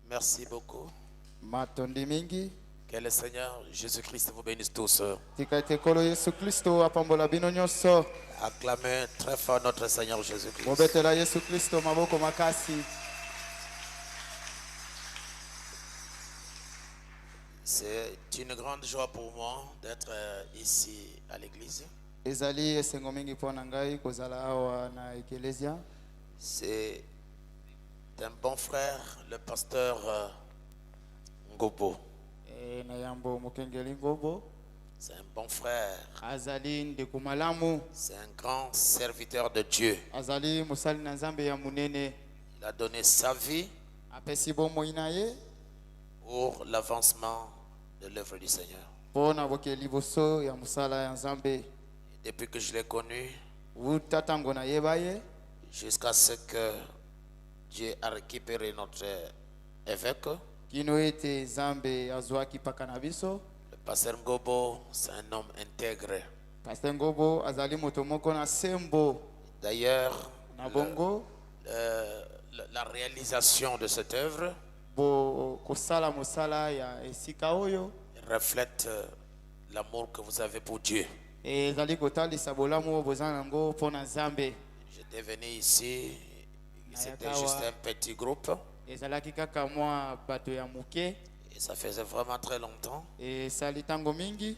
Merci beaucoup. Matondi mingi. Que le Seigneur Jésus-Christ vous bénisse tous. Tikatekolo Yesu Kristo apambola bino nyonso. Acclamez très fort notre Seigneur Jésus-Christ. Mobetela Yesu Kristo maboko makasi. C'est une grande joie pour moi d'être ici à l'église. Ezali esengo mingi pona ngai kozala awa na ekelesia. C'est un bon frère, le pasteur Ngobo. Na yambo mokengeli Ngobo. C'est un bon frère. Azali ndeko malamu. C'est un grand serviteur de Dieu. Azali musali na nzambe ya munene. Il a donné sa vie apesi bomo inaye pour l'avancement de l'œuvre du Seigneur. Pona bokeli boso ya musala ya nzambe. Depuis que je l'ai connu, utatango na yebaye, jusqu'à ce que Dieu a récupéré notre évêque. Kinoete zambe azwaki pakanabiso. Le pasteur Ngobo, c'est un homme intègre. Pasteur Ngobo azali moto moko na sembo. D'ailleurs, na bongo la réalisation de cette œuvre kosala mosala ya esika oyo reflète l'amour que vous avez pour Dieu. Ezali kotalisa bolamu bozana ngo pona nzambe. J'étais venu ici, c'était juste un petit groupe. Ezalaki kaka mwa bato ya muke. Et ça faisait vraiment très longtemps. Et sali tango mingi.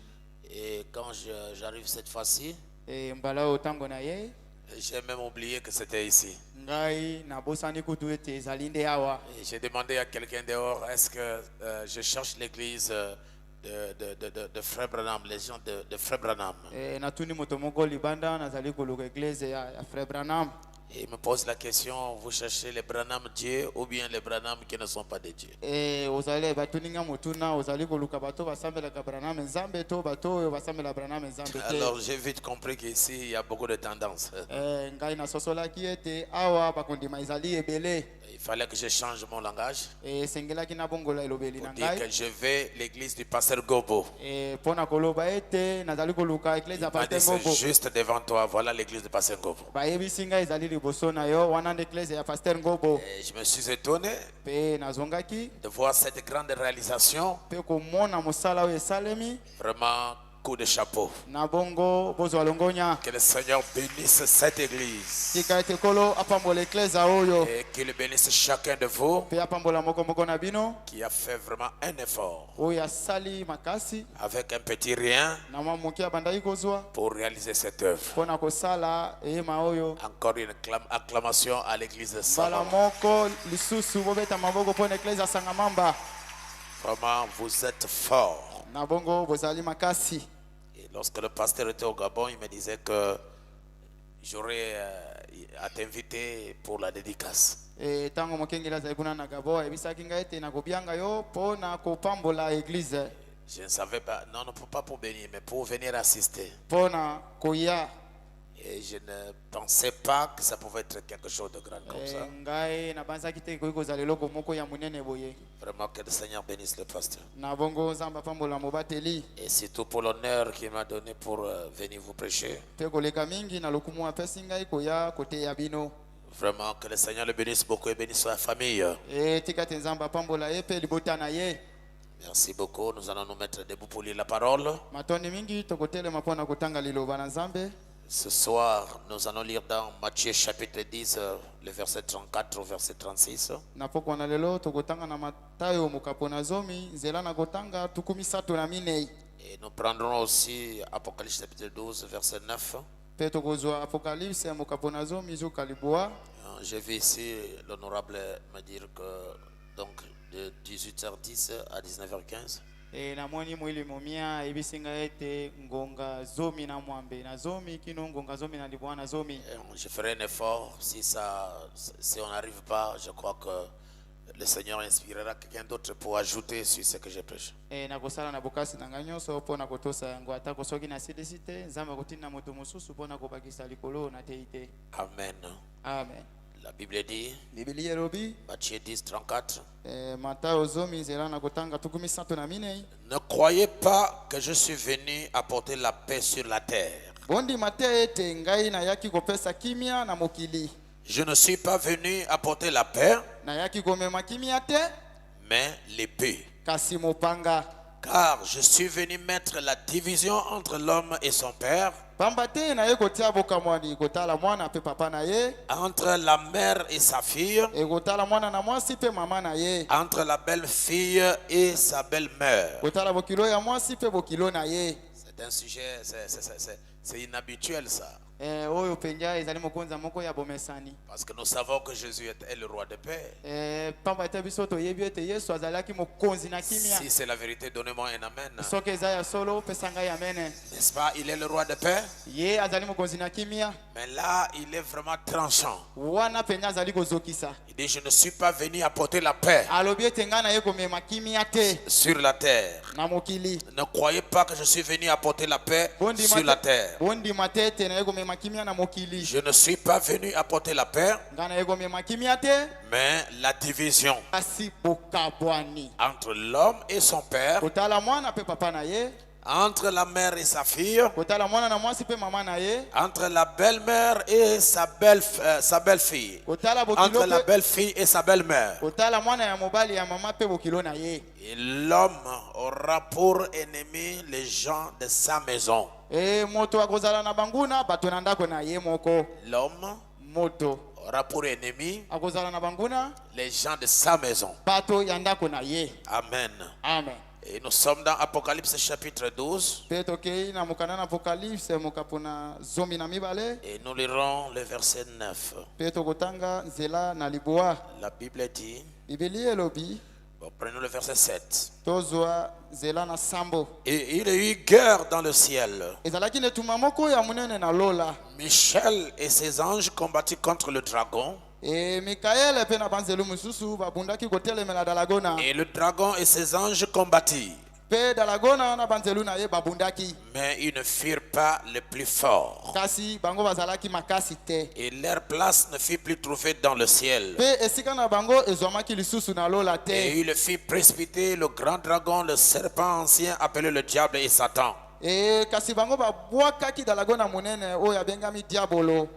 Et quand j'arrive cette fois-ci, et mbala o tango na ye, j'ai même oublié que c'était ici. Ngai na bosani kutu ete ezali nde awa. Et j'ai demandé à quelqu'un dehors, est-ce que je cherche l'église de Frère Branham, les gens de Frère Branham. Et natuni moto moko libanda nazali koluka église ya Frère Branham. Et il me pose la question, vous cherchez les Branham Dieu ou bien les Branham qui ne sont pas des dieux? Et ozali batuninga motuna ozali koluka bato basambela ka Branham nzambe to bato basambela Branham nzambe. Alors j'ai vite compris qu'ici il y a beaucoup de tendances. Ngai na sosola ki ete awa bakondima ezali ebele. Il fallait que je change mon langage. Et sengela ki na bongola elobeli na ngai. Pour dire que je vais l'église du pasteur Gobo. Et pona koloba ete nazali koluka église ya pasteur Gobo. C'est juste devant toi, voilà l'église du pasteur Gobo. Ba yebisinga ezali liboso na yo wana église ya pasteur Gobo. Et je me suis étonné pe nazongaki de voir cette grande réalisation. Pe komona mosala oyo esalemi. Vraiment coup de chapeau. Na bongo bozwa longonya. Que le Seigneur bénisse cette église. Tika ete kolo apambola église oyo. Et qu'il bénisse chacun de vous. Pe apambola moko moko na bino. Qui a fait vraiment un effort. Oyo asali makasi. Avec un petit rien. Na mwa moki abandaki kozwa. Pour réaliser cette œuvre. Pona kosala eyema oyo. Encore une acclamation à l'église de Sangama. Bala moko lisusu bobeta maboko pona église ya Sangamamba. Vraiment, vous êtes fort. Nabongo bozali makasi. Et lorsque le pasteur était au Gabon, il me disait que j'aurais à t'inviter pour la dédicace. Et tango mokengela za kuna na Gabon, ebisaki ngai te na kobianga yo pona kopambola église. Je ne savais pas, non, pas pour bénir, mais pour venir assister. Pona koya. Et je ne pensais pas que ça pouvait être quelque chose de grand comme ça. Vraiment que le Seigneur bénisse le pasteur. Et surtout pour l'honneur qu'il m'a donné pour venir vous prêcher. Vraiment que le Seigneur le bénisse beaucoup et bénisse sa famille. Merci beaucoup. Nous allons nous mettre debout pour lire la parole. Ce soir, nous allons lire dans Matthieu chapitre 10, le verset 34 au verset 36. Et nous prendrons aussi Apocalypse chapitre 12, verset 9. J'ai vu ici l'honorable me dire que donc de 18h10 à 19h15. Et namoni mwili momia ebisinga ete ngonga zomi na mwambe na zomi kino ngonga zomi na libwana zomi. Je ferai un effort si on n'arrive pas, je crois que Le Seigneur inspirera quelqu'un d'autre pour ajouter sur ce que j'ai prêché. nakosala na bokasi na ngai nyonso mpona kotosa yango atako soki nasilisi te nzambe akotinda moto mosusu mpona kobakisa likolo na tei te. Amen. Amen. La Bible dit, Biblia elobi Matthieu 10, 34, Matayo zomi nzela na kotanga tukumi santo na minei. ne croyez pas que je suis venu apporter la paix sur la terre. Bondima te ete ngai nayaki kopesa kimia na mokili. Je ne suis pas venu apporter la paix, Nayaki komema kimia te mais l'épée. kasi mopanga. Car je suis venu mettre la division entre l'homme et son père, Pamba te naye kotia bokamwani kotala mwana pe papa na ye, entre la mère et sa fille, ekotala mwana na mwasi pe mama na ye, entre la belle-fille et sa belle-mère. kotala bokilo ya mwasi pe bokilo na ye. C'est un sujet, c'est inhabituel ça. Oyo penja ezali mokonza moko ya bomesani. Parce que nous savons que Jésus est le roi de paix. Pamba te biso toyebi ete Yesu azalaki mokonzi na kimia. Si c'est la vérité, donnez-moi un amen. Soki eza ya solo pesa ngai amene. N'est-ce pas? Il est le roi de paix. Ye azali mokonzi na kimia. Mais là, il est vraiment tranchant. Wana penja azali kozokisa. Il dit, je ne suis pas venu apporter la paix Alobi ete ngai naye komema kimia te sur la terre. na mokili. Ne croyez pas que je suis venu apporter la paix sur la terre. Bondima te ete naye komema kimia na mokili. Je ne suis pas venu apporter la paix, Ngai naye komema kimia te mais la division kasi bokabwani. entre l'homme et son père, Kotala mwana pe papa na ye, entre la mère et sa fille, kotala mwana na mwasi pe mama na ye, entre la belle-mère et sa belle-fille, kotala entre bokilo la pe belle-fille et sa belle-mère. kotala mwana ya mobali ya mama pe bokilo na ye. Et l'homme aura pour ennemi les gens de sa maison. Moto akozala na banguna bato na ndako na ye moko. L'homme Moto aura pour ennemi akozala na banguna les gens de sa maison. bato ya ndako na ye. Amen. Amen. Et nous sommes dans Apocalypse chapitre 12. Pe tokei na mokanda na Apocalypse mokapo na zomi na mibale. Et nous lirons le verset 9. Pe tokotanga nzela na liboa. La Bible dit, Biblia elobi bon, prenons le verset 7. tozwa nzela na sambo. Et il y a eu guerre dans le ciel. Ezalaki netuma moko ya munene na lola. Michel et ses anges combattirent contre le dragon. Mikael pe na banzelu mususu babundaki kotelemela dalagona. Et le dragon et ses anges combattirent. Pe dalagona na banzelu na ye babundaki. Mais ils ne firent pas le plus fort. Kasi bango bazalaki makasi te. Et leur place ne fut plus trouvée dans le ciel. Pe esika na bango ezwamaki lisusu na lola te. Et il fit précipiter le grand dragon, le serpent ancien appelé le diable et Satan. Kasi bango babwakaki dalagona munene oyo abengami diabolo.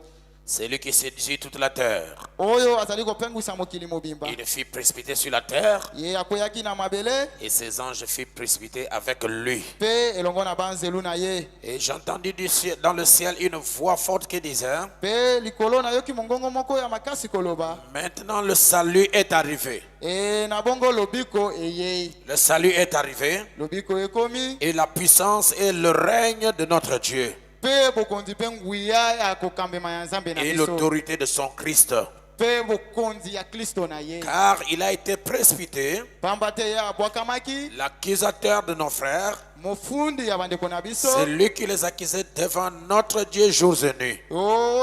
C'est lui qui séduit toute la terre. Oyo azali kopengwisa mokili mobimba. Il fit précipiter sur la terre. Ye akoyaki na mabele. Et ses anges furent précipités avec lui. Pe elongo na banzelu na ye. Et j'entendis dans le ciel une voix forte qui disait, Pe likolo na yoki mongongo moko ya makasi koloba. maintenant le salut est arrivé. Na bongo lobiko eyei. Le salut est arrivé. Lobiko ekomi. Et la puissance et le règne de notre Dieu. Pe bokonzi pe nguya ya kokambema ya nzambe na Et biso. l'autorité de son Christ. Pe bokonzi ya Kristo na ye. Car il a été précipité, Pamba te ya bwakamaki. l'accusateur de nos frères. Mofundi ya bandeko na biso. C'est lui qui les accusait devant notre Dieu jours et nuits.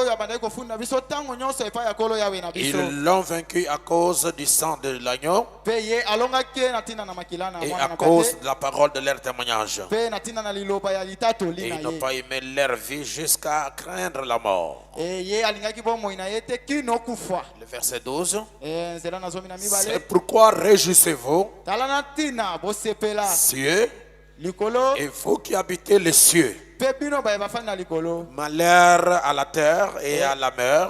Ya bandeko funda biso tango nyonso epa ya kolo yawe na biso. Ils l'ont vaincu à cause du sang de l'agneau Pe ye alongaki na tina na makila na et mwana à na cause pete. de la parole de leur témoignage. Pe na tina na liloba ya litatoli Et na ils n'ont ye. pas aimé leur vie jusqu'à craindre la mort. Ye alingaki bomoi na ye te kino kufa. Le verset 12. Nzela na zomi na C'est mibale. pourquoi réjouissez-vous, Tala na tina bosepela. cieux, Likolo. et vous qui habitez les cieux. Pe bino ba bafani na likolo. Malheur à la terre et à la mer,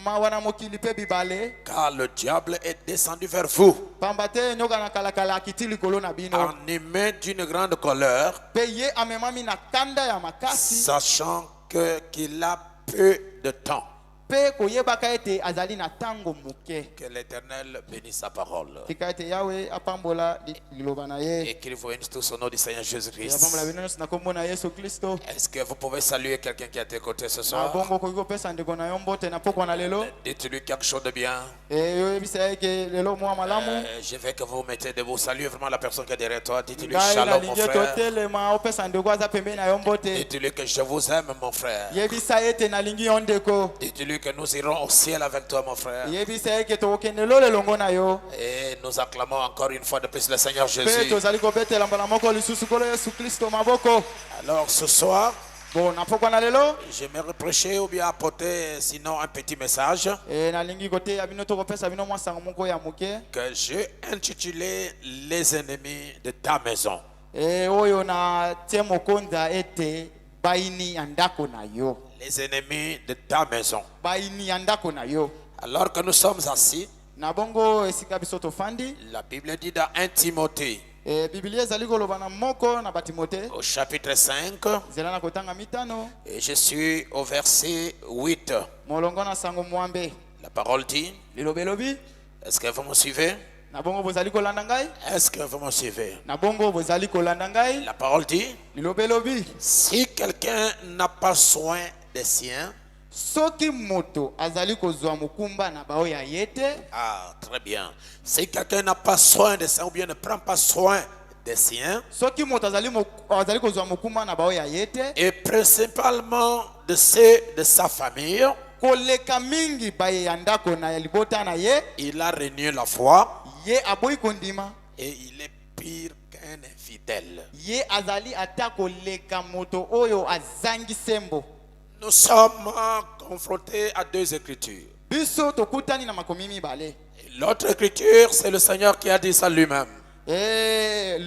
Mawana mokili pe bibale. car le diable est descendu vers vous, Pamba te nyoka na kalakala akiti likolo na bino. animé d'une grande colère, Pe ye amemami na kanda ya makasi. sachant qu'il a peu de temps. Pe koyebaka ete azali na tango muke. Que l'Éternel bénisse sa parole. Tika ete yawe apambola liloba na ye. Et qu'il vous bénisse tous au nom du Seigneur Jésus-Christ. Apambola bino nyonso na kombo na Yesu Kristo. Est-ce que vous pouvez saluer quelqu'un qui a été côté ce Na soir? bongo koki kopesa ndeko na yo mbote na pokwa na lelo. Dites-lui quelque chose de bien. Yo yebisa ye ke lelo mwa malamu. Je veux que vous mettez debout. Saluez vraiment la personne qui est derrière toi. Dites-lui Ngai shalom, mon nalingi frère. totelema opesa ndeko aza pembeni na yo mbote. Dites-lui que je vous aime, mon frère. Yebisa ete nalingi yo ndeko. Dites-lui vu que nous irons au ciel avec toi, mon frère. yebisa eke tokokende lole longo na yo. Et nous acclamons encore une fois de plus le Seigneur Mpe Jésus. tozali kobetela mbala moko lisusu kolo Yesu Kristo maboko. Alors ce soir, Bon, na pokwa na lelo. je me reprochais ou bien apporter sinon un petit message Nalingi kote ya bino tokopesa bino mwa sango moko ya moke. que j'ai intitulé Les ennemis de ta maison. Oyo na tie mokonza ete baini ya ndako na yo. Les ennemis de ta maison. Baini ya ndako na yo. Alors que nous sommes assis, Na bongo esika biso tofandi. la Bible dit dans 1 Timothée Biblia ezali koloba na moko na batimote. au chapitre 5, Zela na kotanga mitano. et je suis au verset 8. Molongo na sango mwambe. La parole dit, Lilobelobi. est-ce que vous me suivez? Na bongo bozali kolanda ngai. Est-ce que vous me suivez? Na bongo bozali kolanda ngai. La parole dit, Lilobelobi. si quelqu'un n'a pas soin des siens, Soki moto azali kozwa mukumba na bao ya yete. ah, très bien. Si quelqu'un n'a pas soin des siens ou bien ne prend pas soin des siens, Soki moto azali kozwa mukumba na bao ya yete. et principalement de ceux de sa famille, Koleka mingi baye ya ndako na ya libota na ye. il a renié la foi Ye aboyi kondima. et il est pire qu'un infidèle. Ye azali ata koleka moto oyo azangi sembo. Nous sommes confrontés à deux écritures. Biso tokutani na makomi mibale. Et l'autre écriture, c'est le Seigneur qui a dit ça lui-même.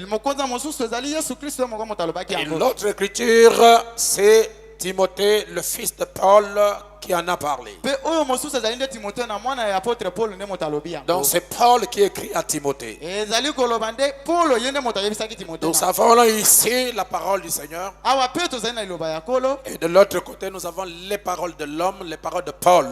Mokonza mosusu ezali Yesu Kristo moko moto alobaki Et yango. l'autre écriture, c'est Timothée, le fils de Paul, qui en a parlé. Pe oyo mosusu ezali nde Timothée na mwana ya apôtre Paul nde moto alobi yango. Donc c'est Paul qui écrit à Timothée. Ezali koloba nde Paul ye nde moto ayebisaki Timothée. Nous avons là ici la parole du Seigneur. Awa pe tozali na liloba ya Kolo. Et de l'autre côté, nous avons les paroles de l'homme, les paroles de Paul.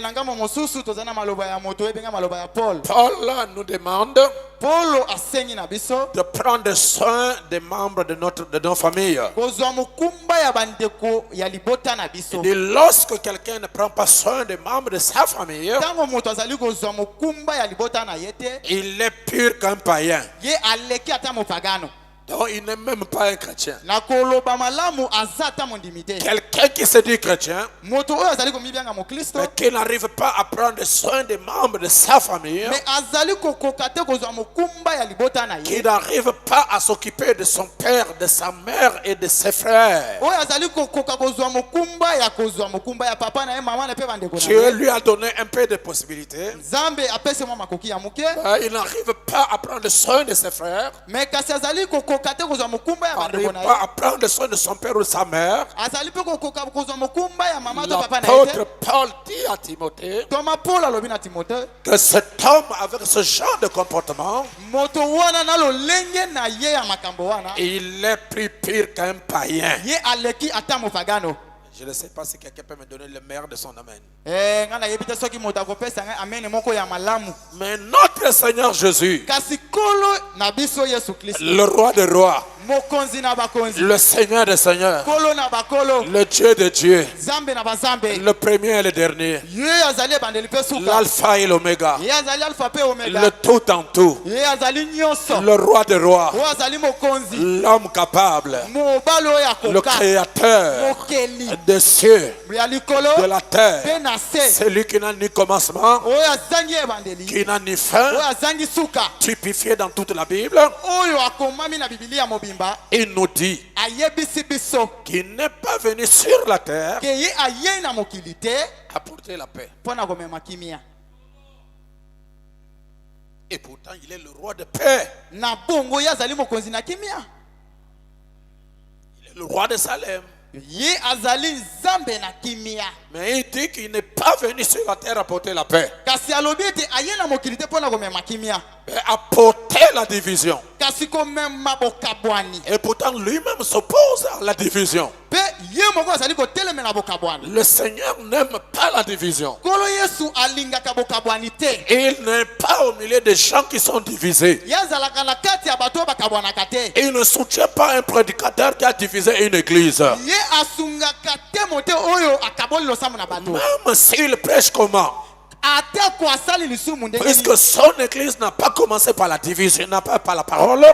Na ngambo mosusu tozali na maloba ya moto ebenga maloba ya Paul. Paul nous demande Paulo asengi na biso de prendre soin des membres de nos familles. kozwa mukumba ya bandeko ya libota na biso. Il dit, lorsque quelqu'un ne prend pas soin des membres de sa famille, Tango moto azali kozwa mukumba ya libota na yete, il est pur qu'un païen. ye aleki ata mopagano. Donc il n'est même pas un chrétien. Na koloba malamu aza ata mondimite. Quelqu'un qui se dit chrétien, Moto oyo azali komibyanga mokristo, mais qui n'arrive pas à prendre soin des membres de sa famille, mais azali kokoka te kozwa mukumba ya libota na qui ye. n'arrive pas à s'occuper de son père, de sa mère et de ses frères. Oyo azali kokoka kozwa mukumba ya papa na ye, mama na pe bandeko na Dieu ye. lui a donné un peu de possibilités. Nzambe apese mwa makoki ya muke, Il n'arrive pas à prendre soin de ses frères, mais kasi azali kokoka te kozwa mukumba ya n'arrive bandeko na ye. pas à prendre soin de son père ou de sa mère. Azali pe kokoka kozwa mukumba ya mama to papa na L'apôtre ye. Paul dit à Timothée Toma Paul alobi na Timothée, que cet homme avec ce genre de comportement, moto wana na lolenge na ye ya makambo wana, il est plus pire qu'un païen. ye aleki ata mopagano. Je ne sais pas si quelqu'un peut me donner le meilleur de son amen. Nga na yebi te soki moto akopesa ngai amen moko ya malamu. Mais notre Seigneur Jésus, Kasi kolo na biso Yesu Kristo, le roi des rois, mokonzi na bakonzi, le Seigneur des seigneurs, kolo na bakolo, le Dieu de Dieu, zambe na bazambe, le premier et le dernier, ye azali ebandeli pe suka, l'alpha et l'oméga, ye azali alpha pe le omega, tout en tout, ye azali nyonso, le roi des rois, oyo azali mokonzi, l'homme capable, mobali oyo le akoka, créateur mokeli des cieux, ya likolo de la pe terre, na se, celui qui n'a ni commencement, oyo azangi ebandeli, qui n'a ni fin, oyo azangi suka, typifié dans toute la Bible. oyo akomami na Biblia mobimba, Il nous dit ayebisi biso qu'il n'est pas venu sur la terre ke ye ayei na mokili te apporter la paix. mpo na komema kimia. Et pourtant, il est le roi de paix. Na bongo ye azali mokonzi na kimia, Il est le roi de Salem. ye azali nzambe na kimia. Mais il dit qu'il n'est pas venu sur la terre apporter la paix, Kasi alobi ete aye na mokili te mpo na komema kimia, mais apporter la division. kasi komema bokabwani. Et pourtant, lui-même s'oppose à la division. Pe ye moko azali kotelemela bokabwani. Le Seigneur n'aime pas la division. Kolo Yesu alingaka bokabwani te. Il n'est pas au milieu des gens qui sont divisés. Ye azalaka na kati ya bato oyo bakabwanaka te. Il ne soutient pas un prédicateur qui a divisé une église. Ye asungaka te mote oyo akaboli losambo na bato. Même s'il prêche comment? Atako asali lisumu ndenge Puisque son église n'a pas commencé par la division, n'a pas par la parole.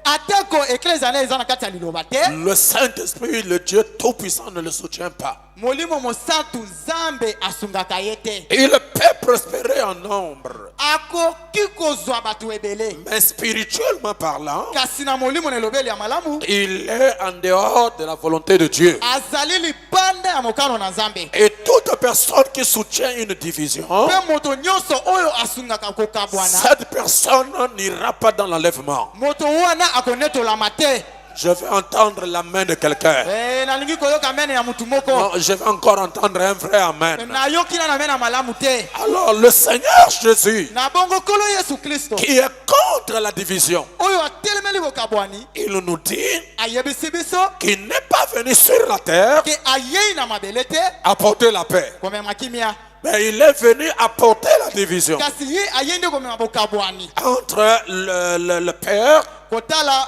atako eklezia na eza na kati ya liloba te, le Saint-Esprit, le Dieu Tout-Puissant, ne le soutient pas. molimo mosantu nzambe asungaka ye te. Il peut prospérer en nombre, akoki kozwa bato ebele, mais spirituellement parlant, kasi na molimo na elobeli ya malamu il est en dehors de la volonté de Dieu. azali libanda ya mokano na nzambe. Et toute personne qui soutient une division, mpe moto nyonso oyo asungaka kokabwana, cette personne n'ira pas dans l'enlèvement. moto wana akonetolama te. Je vais entendre l'amen de quelqu'un. nalingi koyoka mene ya mutu moko. Non, je vais encore entendre un vrai amen. nayoki na mene ya malamu te. Alors le Seigneur Jésus, na bongo kolo yesu kristo qui est contre la division, oyo atelemeli kokabwani, il nous dit ayebisi biso qu'il n'est pas venu sur la terre ke ayei na mabele te apporter la paix, komema kimia, mais il est venu apporter la division kasi ye ayei nde komema bokabwani entre le Père. kotala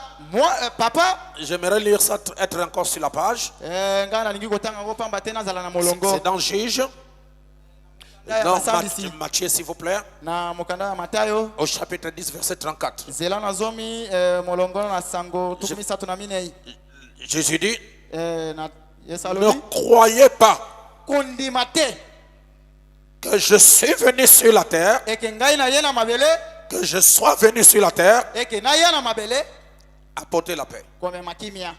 papa. J'aimerais lire ça, être encore sur la page. ngai nalingi kotanga ngo pamba te nazala na molongo C'est dans Juge. Non, Matthieu, s'il vous plaît. na mokanda ya Matayo Au chapitre 10, verset 34. zela na zomi molongo na sango tukumi satu na minei. Jésus dit, na ne Yesaloni croyez pas kondima te que je suis venu sur la terre, eke ngai na ye na mabele, que je sois venu sur la terre eke na ye na mabele apporter la paix. komema kimia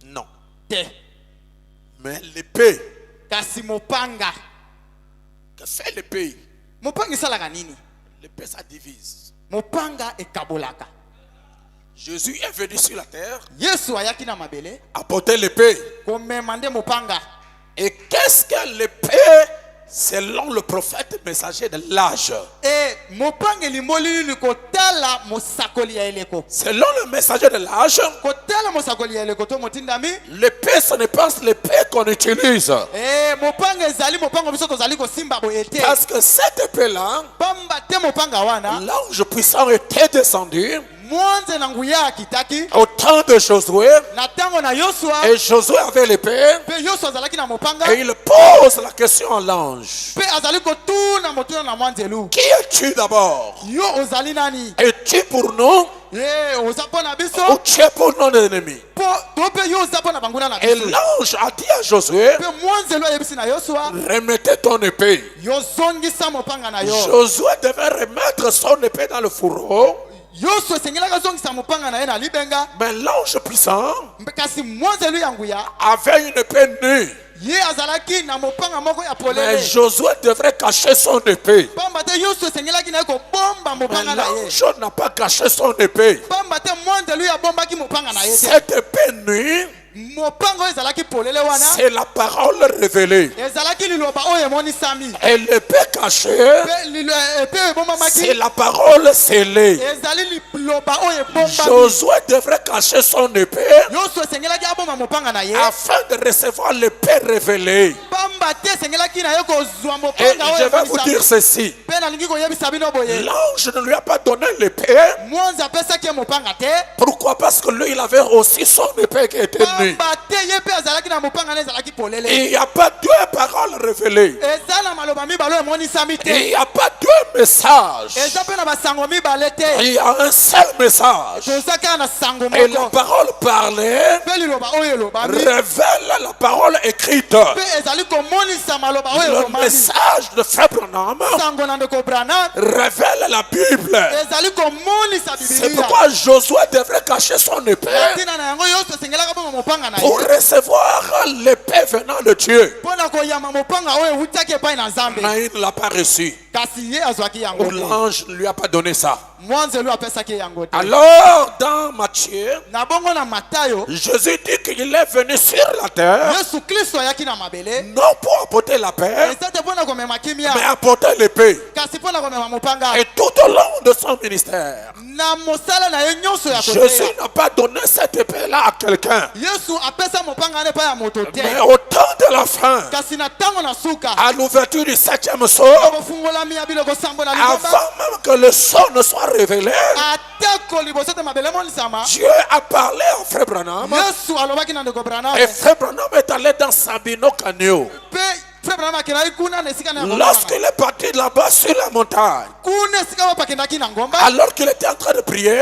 Non. te, Mais l'épée, kasi mopanga. que fait l'épée? Mopanga esalaka nini? L'épée, ça divise. Mopanga ekabolaka. Jésus est venu sur la terre Yesu ayaki na mabele apporter l'épée. komema nde mopanga. Et qu'est-ce que l'épée selon le prophète messager de l'âge? Mopanga elimoli nini kotala mosakoli ya eleko. Selon le messager de l'âge, Kotala mosakoli ya eleko to motindami. l'épée, ce n'est pas l'épée qu'on utilise. Mopanga ezali mopanga biso tozali kosimba boye te. Parce que cette épée-là, Pamba te mopanga wana. l'ange puissant était descendu Mwanze na nguya akitaki. au temps de Josué. Na tango na Yosua. Et Josué avait l'épée. Pe Yosua azalaki na mopanga. Et il pose la question à l'ange. Pe azali kotuna motuna na mwanzelu. Qui es-tu d'abord? Yo ozali nani? Es-tu pour nous Oza pona biso. ou tu es pour nos ennemis? Po to pe yo oza pona banguna na Et biso. l'ange a dit à Josué, Pe mwanzelu ayebisi na Yosua. remettez ton épée. Yo zongisa mopanga na yo. Josué devait remettre son épée dans le fourreau. Yosua esengelaka zongisa mopanga na ye na libenga. Mais l'ange puissant Kasi mwanzelu ya nguya avait une épée nue. ye azalaki na mopanga moko ya Mais polele. Josué devrait cacher son épée. Pamba te Yosua esengelaki na ye kobomba Mais mopanga na ye. l'ange n'a pas caché son épée. Pamba te mwanzelu ya bombaki mopanga na ye te. Cette épée nue, Mopanga oyo ezalaki polele wana. c'est la parole révélée. Ezalaki liloba oyo emonisami. Et l'épée cachée, Pe ebombamaki. c'est la parole scellée. Ezali liloba oyo ebombami. Josué devrait cacher son épée Yosua esengelaki abomba mopanga na ye. afin de recevoir l'épée révélée. Pamba te esengelaki na ye kozwa Et mopanga je oyo vais vous dire ceci. Pe nalingi koyebisa bino boye. L'ange ne lui a pas donné l'épée. Mwanzi apesaki ye mopanga te. Pourquoi? Parce que lui, il avait aussi son épée qui était nue. Pamba te ye pe azalaki na mopanga na ezalaki polele. Il n'y a pas deux paroles révélées. Eza na maloba mibale oyo emonisami te. Il n'y a pas deux messages. Eza pe na basango mibale te. Il y a un seul message. Toza kaka na sango Et la moko. parole parlée Pe liloba oyo elobami. révèle la parole écrite. Pe ezali komonisa maloba oyo Le elobami. message de Frère Branham Sango na ndeko Branham révèle la Bible. ezali komonisa C'est Biblia. pourquoi Josué devrait cacher son épée Tina na yango Yosua esengelaka bomba mopanga na pour ye. recevoir l'épée venant de Dieu. Mpona koyamba mopanga oyo ewutaki epai na Nzambe. Mais il ne l'a pas reçu. Kasi ye azwaki yango Ou te. l'ange ne lui a pas donné ça. Mwanzelu apesaki ye yango te. Alors, dans Matthieu, Na bongo na Matayo, Jésus dit qu'il est venu sur la terre, Yesu Kristo ayaki na mabele. non pour apporter la paix, Eza te mpona komema kimia. mais apporter l'épée. Kasi mpona komema mopanga. Et tout au long de son ministère, Na mosala na ye nyonso ya Jésus koteya. n'a pas donné cette épée-là à quelqu'un. Yesu apesa mopanga ne epai ya moto te. Mais au temps de la fin, Kasi na ntango na suka. à l'ouverture du 7e sceau, Kofungolami ya biloko sambo na libomba. avant même que le sceau ne soit révélé, Atako liboso te mabele monisama. Dieu a parlé à Frère Branham. Yesu alobaki na ndeko Branham. Et Frère Branham est allé dans Sabino Canyon. Pe Lorsqu'il est parti là-bas sur la montagne, alors qu'il était en train de prier,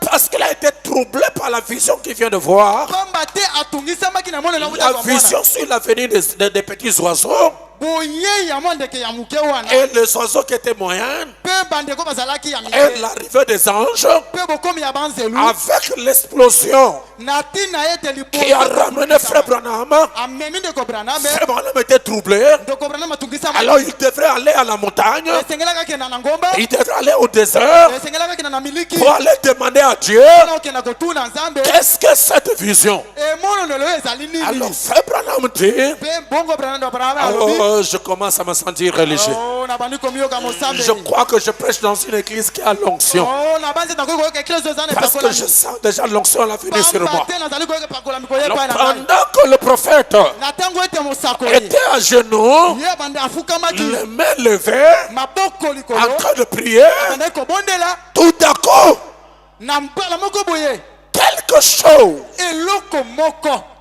parce qu'il a été troublé par la vision qu'il vient de voir, la vision sur l'avenir des petits oiseaux, et les oiseaux qui étaient moyens, et l'arrivée des anges, avec l'explosion qui a ramené Frère Branham, Frère Branham était troublé. Alors il devrait aller à la montagne, il devrait aller au désert pour aller demander à Dieu qu'est-ce que cette vision. Alors Frère Branham dit, oh, je commence à me sentir religieux. Je crois que je prêche dans une église qui a l'onction, parce que je sens déjà l'onction à la venir sur moi. Alors, pendant que le prophète était à genoux, les mains levées, en train de prier, tout à coup, quelque chose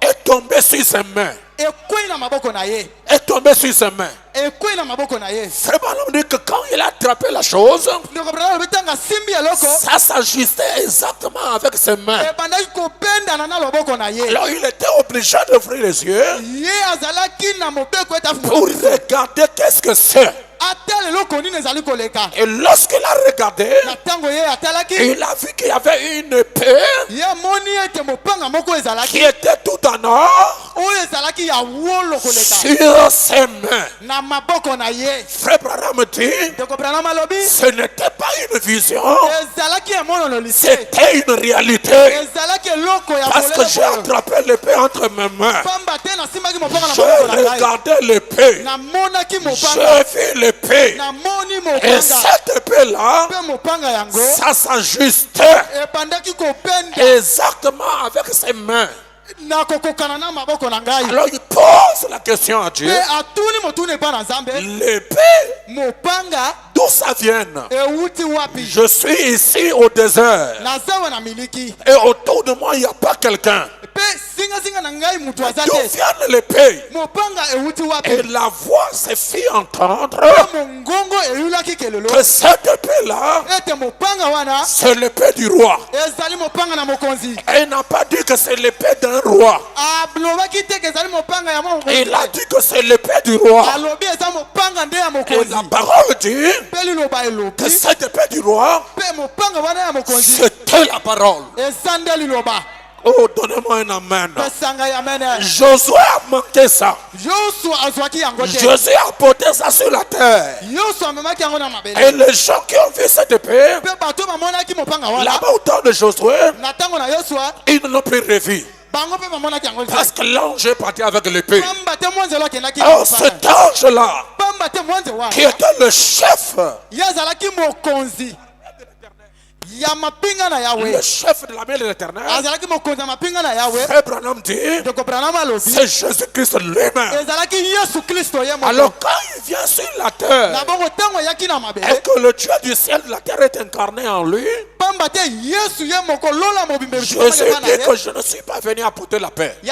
est tombé sur ses mains. Est tombé sur ses mains. Frère Branham dit que quand il a attrapé la chose, ça s'ajustait exactement avec ses mains. Alors il était obligé d'ouvrir les yeux pour regarder qu'est-ce que c'est. Et lorsqu'il a regardé, il a vu qu'il y avait une épée qui était tout en or sur ses mains. Frère Branham dit, ce n'était pas une vision, c'était une réalité. Parce que j'ai attrapé l'épée entre mes mains, j'ai regardé l'épée, j'ai vu l'épée, et cette épée-là, ça s'ajustait exactement avec ses mains. Alors il pose la question à Dieu, l'épée, d'où ça vient? Je suis ici au désert, et autour de moi il n'y a pas quelqu'un. D'où vient l'épée? Et la voix se fit entendre que cette épée-là, c'est l'épée du roi. Et il n'a pas dit que c'est l'épée d'un roi. Il a dit que c'est l'épée du roi. Et la parole dit que cette épée du roi, c'était la parole. Oh, donnez-moi un amen. Josué a manqué ça. Josué a porté ça sur la terre. Et les gens qui ont vu cette épée, là-bas au temps de Josué, ils ne l'ont plus revu. Parce que l'ange est parti avec l'épée. Oh, cet ange-là, qui était le chef, le chef de l'armée de l'Éternel, Frère Branham dit, c'est Jésus-Christ lui-même. Alors quand il vient sur la terre, et que le Dieu du ciel de la terre est incarné en lui, Jésus dit que je ne suis pas venu apporter la paix, mais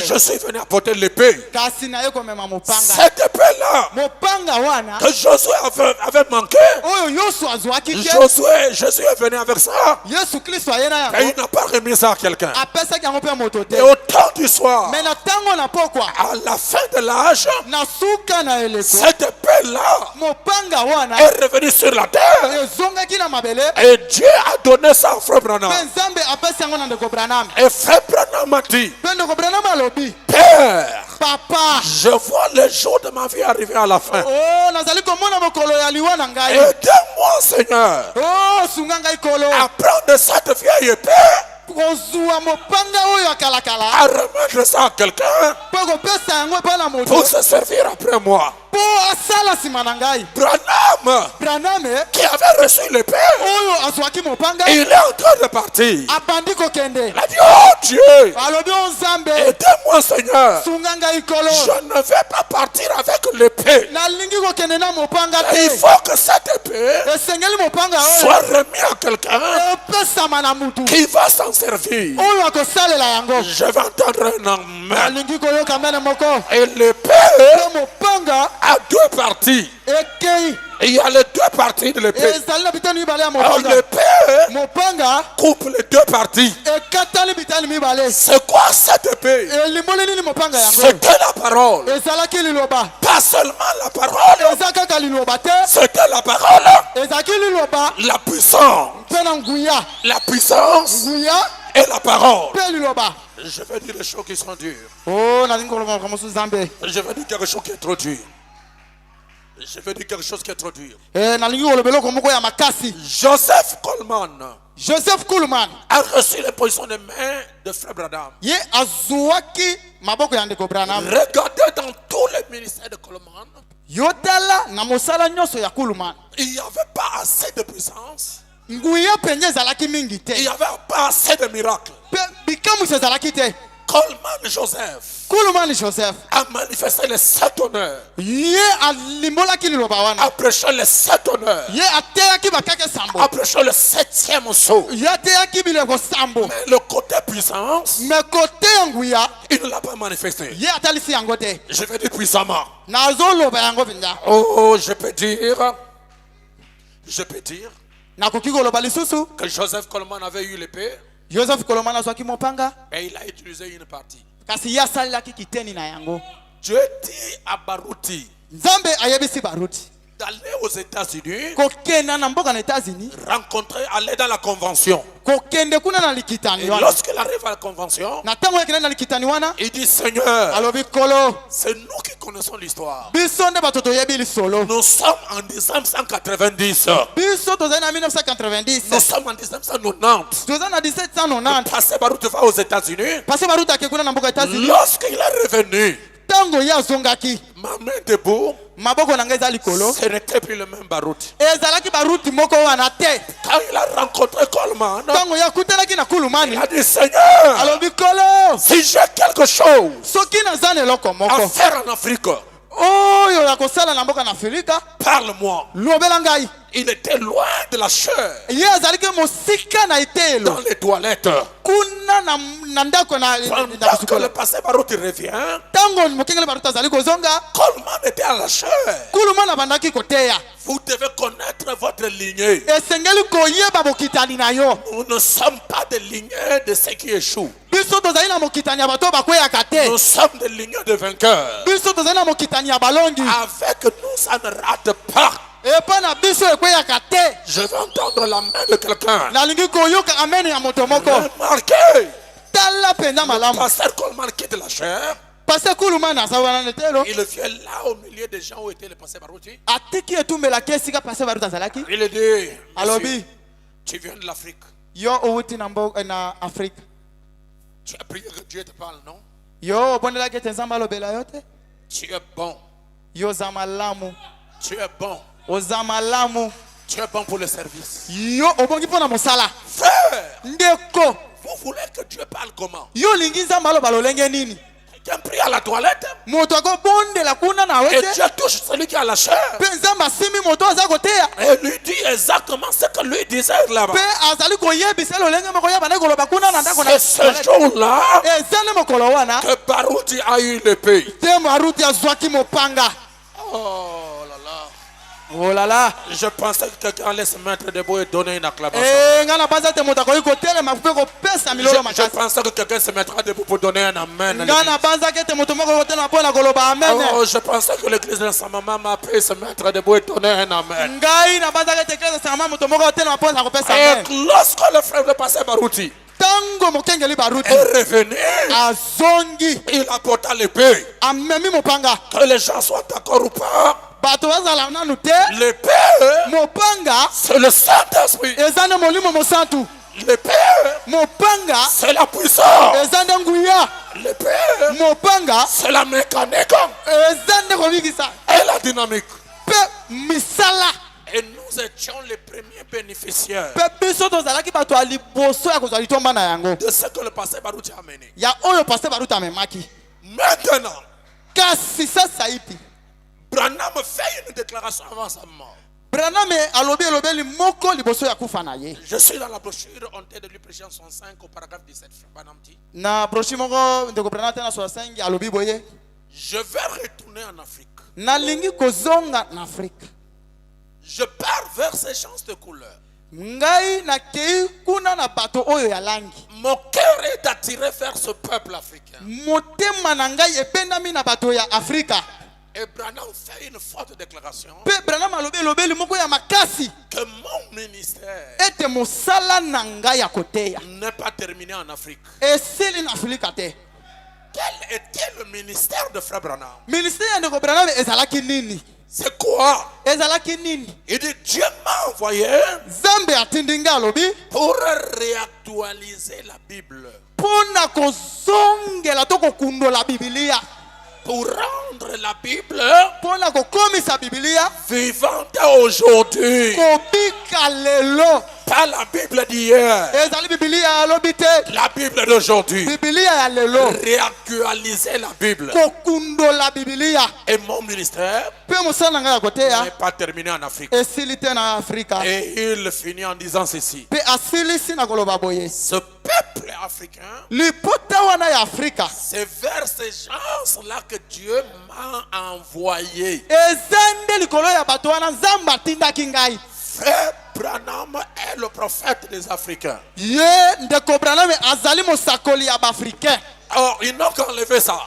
je suis venu apporter l'épée. Cette épée-là que Josué avait manqué, Jésus est venu avec ça, et il n'a pas remis ça à quelqu'un. Et au temps du soir, à la fin de l'âge, cette épée-là est revenue sur la terre, et Dieu a donné ça à Frère Branham. Et Frère Branham a dit, Père, Papa, je vois les jours de ma vie arriver à la fin. Aide-moi, Seigneur, à prendre cette vieille épée, à remettre ça à quelqu'un pour se servir après moi. Branham, qui avait reçu l'épée, il est en train de partir. Il a dit, oh Dieu, aidez-moi Seigneur, je ne vais pas partir avec l'épée. Il faut que cette épée soit remise à quelqu'un qui va s'en servir. Je vais entendre un amen. Et l'épée a deux parties. Il y a les deux parties de l'épée. Alors l'épée coupe les deux parties. C'est quoi cette épée? C'était la parole. Pas seulement la parole. C'était la parole. La puissance. La puissance et la parole. Je vais dire des choses qui sont dures. Je vais dire quelque chose qui est trop dur. Je vais dire quelque chose qui est trop dur. Joseph Coleman a reçu les positions de main de Frère Branham. Regardez dans tous les ministères de Coleman. Il n'y avait pas assez de puissance. Il n'y avait pas assez de miracles. Coleman Joseph a manifesté les 7 honneurs. A prêché les 7 honneurs. A prêché le 7e saut. Mais le côté puissance, il ne l'a pas manifesté. Je vais dire puissamment. Oh, je peux dire que Joseph Coleman avait eu l'épée. Et il a utilisé une partie. Dieu dit à Baruti d'aller aux États-Unis, rencontrer, aller dans la convention. Et lorsqu'il arrive à la convention, il dit Seigneur, c'est nous qui connaissons l'histoire. Nous sommes en 1990. Nous sommes en 1990. Le pasteur Baruti va aux États-Unis. Lorsqu'il est revenu, ma main debout, ce n'était plus le même Baruti. Quand il a rencontré Coleman, il a dit Seigneur, si j'ai quelque chose à faire en Afrique, parle-moi. Il était loin de la chair. Dans les toilettes. Pendant que le pasteur Baruti revient, Coleman était à la chair. Vous devez connaître votre lignée. Nous ne sommes pas des lignées de ceux qui échouent. Nous sommes des lignées de vainqueurs. Avec nous, ça ne rate pas. Je veux entendre la main de quelqu'un. Remarquez. Le pasteur Coleman quitte la chair. Il vient là au milieu des gens où était le pasteur Baruti. Il dit, tu viens de l'Afrique. Tu as prié que Dieu te parle, non? Tu es bon. Tu es bon. Tu es bon pour le service. Frère, vous voulez que Dieu parle comment? Quelqu'un prie à la toilette et Dieu touche celui qui a la chair et lui dit exactement ce que lui disait là-bas. C'est ce jour-là que Baruti a eu l'épée. Oh là là. Je pensais que quelqu'un allait se mettre debout et donner une acclamation. Je pensais que quelqu'un se mettra debout pour donner un amen. Oh, je pensais que l'église de sa maman m'a pu se mettre debout et donner un amen. Et lorsque le frère de pasteur Baruti est revenu, il apporta l'épée. Que les gens soient d'accord ou pas, l'épée, c'est le Saint-Esprit. L'épée, c'est la puissance. L'épée, l'épée, mopanga c'est la mécanique ezande kobikisa et la dynamique. pe misala Et nous étions les premiers bénéficiaires pe biso tozalaki bato ya liboso ya kozwa litomba na yango de ce que le pasteur Baruch a amené. ya oyo paster baruta amemaki. Maintenant, Kasi sasa ipi Branham fait une déclaration avant sa mort. Branham alobi elobeli moko liboso ya kufa na ye. Je suis dans la brochure, on t'a de lui prêcher en son 5 au paragraphe 17. Branham dit, Na brochure moko ndeko Branham tena 65 alobi boye je vais retourner en Afrique. nalingi kozonga na Afrika. Je pars vers ces champs de couleurs. Ngai nakei kuna na bato oyo ya langi. Mon cœur est attiré vers ce peuple africain. Motema na ngai ependami na bato ya Afrika. Et Branham fait une forte déclaration Pe Branham alobi elobeli moko ya makasi que mon ministère ete mosala na ngai ya koteya n'est pas terminé en Afrique. esili na Afrika te. Quel était le ministère de Frère Branham? Ministère ya ndeko Branham ezalaki nini? C'est quoi? Ezalaki nini? Il dit, Dieu m'a envoyé Zambe atindi ngai alobi pour réactualiser la Bible, pona kozongela to kokundola Biblia, pour rendre la Bible pona kokomisa Biblia vivante aujourd'hui. kobika lelo. Pas la Bible d'hier, Ezali Biblia ya alobi te, la Bible d'aujourd'hui. Biblia ya lelo. Réactualiser la Bible. Kokundola Biblia. Et mon ministère Pe mosala na ngai ya koteya n'est pas terminé en Afrique. esili te na Afrika. Et il finit en disant ceci. Pe asilisi na koloba boye Ce peuple africain, lipota wana ya Afrika c'est vers ces gens-là que Dieu m'a envoyé. ezande likolo ya bato wana Nzambe atindaki ngai. Frère Branham est le prophète des Africains. Ye ndeko Branham azali mosakoli ya baafricain. Or, ils n'ont qu'enlevé ça.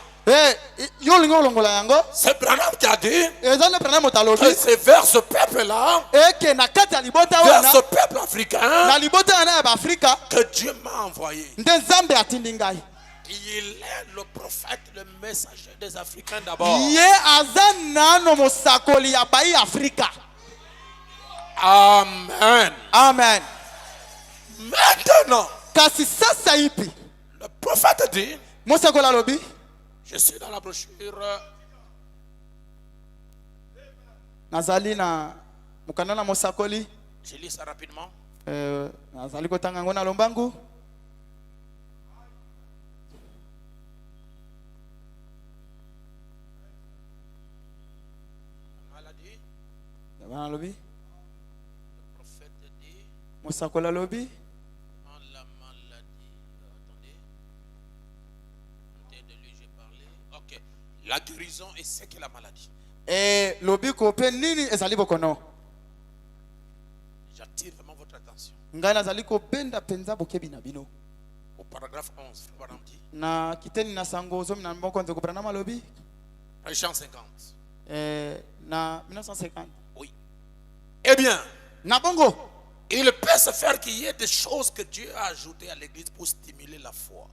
Yo olingi olongola yango. C'est Branham qui a dit Ezande Branham que otalobi c'est vers ce peuple-là, eke na kati ya libota vers wana ce peuple africain, na libota wana ya baafrika que Dieu m'a envoyé. nde Nzambe atindi ngai. Il est le prophète, le messager des Africains d'abord. Ye aza nano mosakoli ya bai Afrika. Amen. Amen. Maintenant, Kasi sasa ipi le prophète dit, mosakoli alobi je suis dans la brochure, nazali na mukanda na mosakoli. je lis ça rapidement. Nazali kotanga ngo na lombangu. Maladie, Yabana lobi le prophète dit, mosakoli alobi en la maladie, attendez, de lui j'ai parlé, ok, la guérison et c'est que la maladie. lobi ko pe nini ezali bokono. J'attire vraiment votre attention. Ngai nazali kopenda penza bokebi na bino. Au paragraphe 11, Frère Branham dit, Na kiteni na sango zomi na mboko nzeko Branham alobi Jean 50. na 1950. Oui. Eh bien, Na bongo il peut se faire qu'il y ait des choses que Dieu a ajoutées à l'église pour stimuler la foi.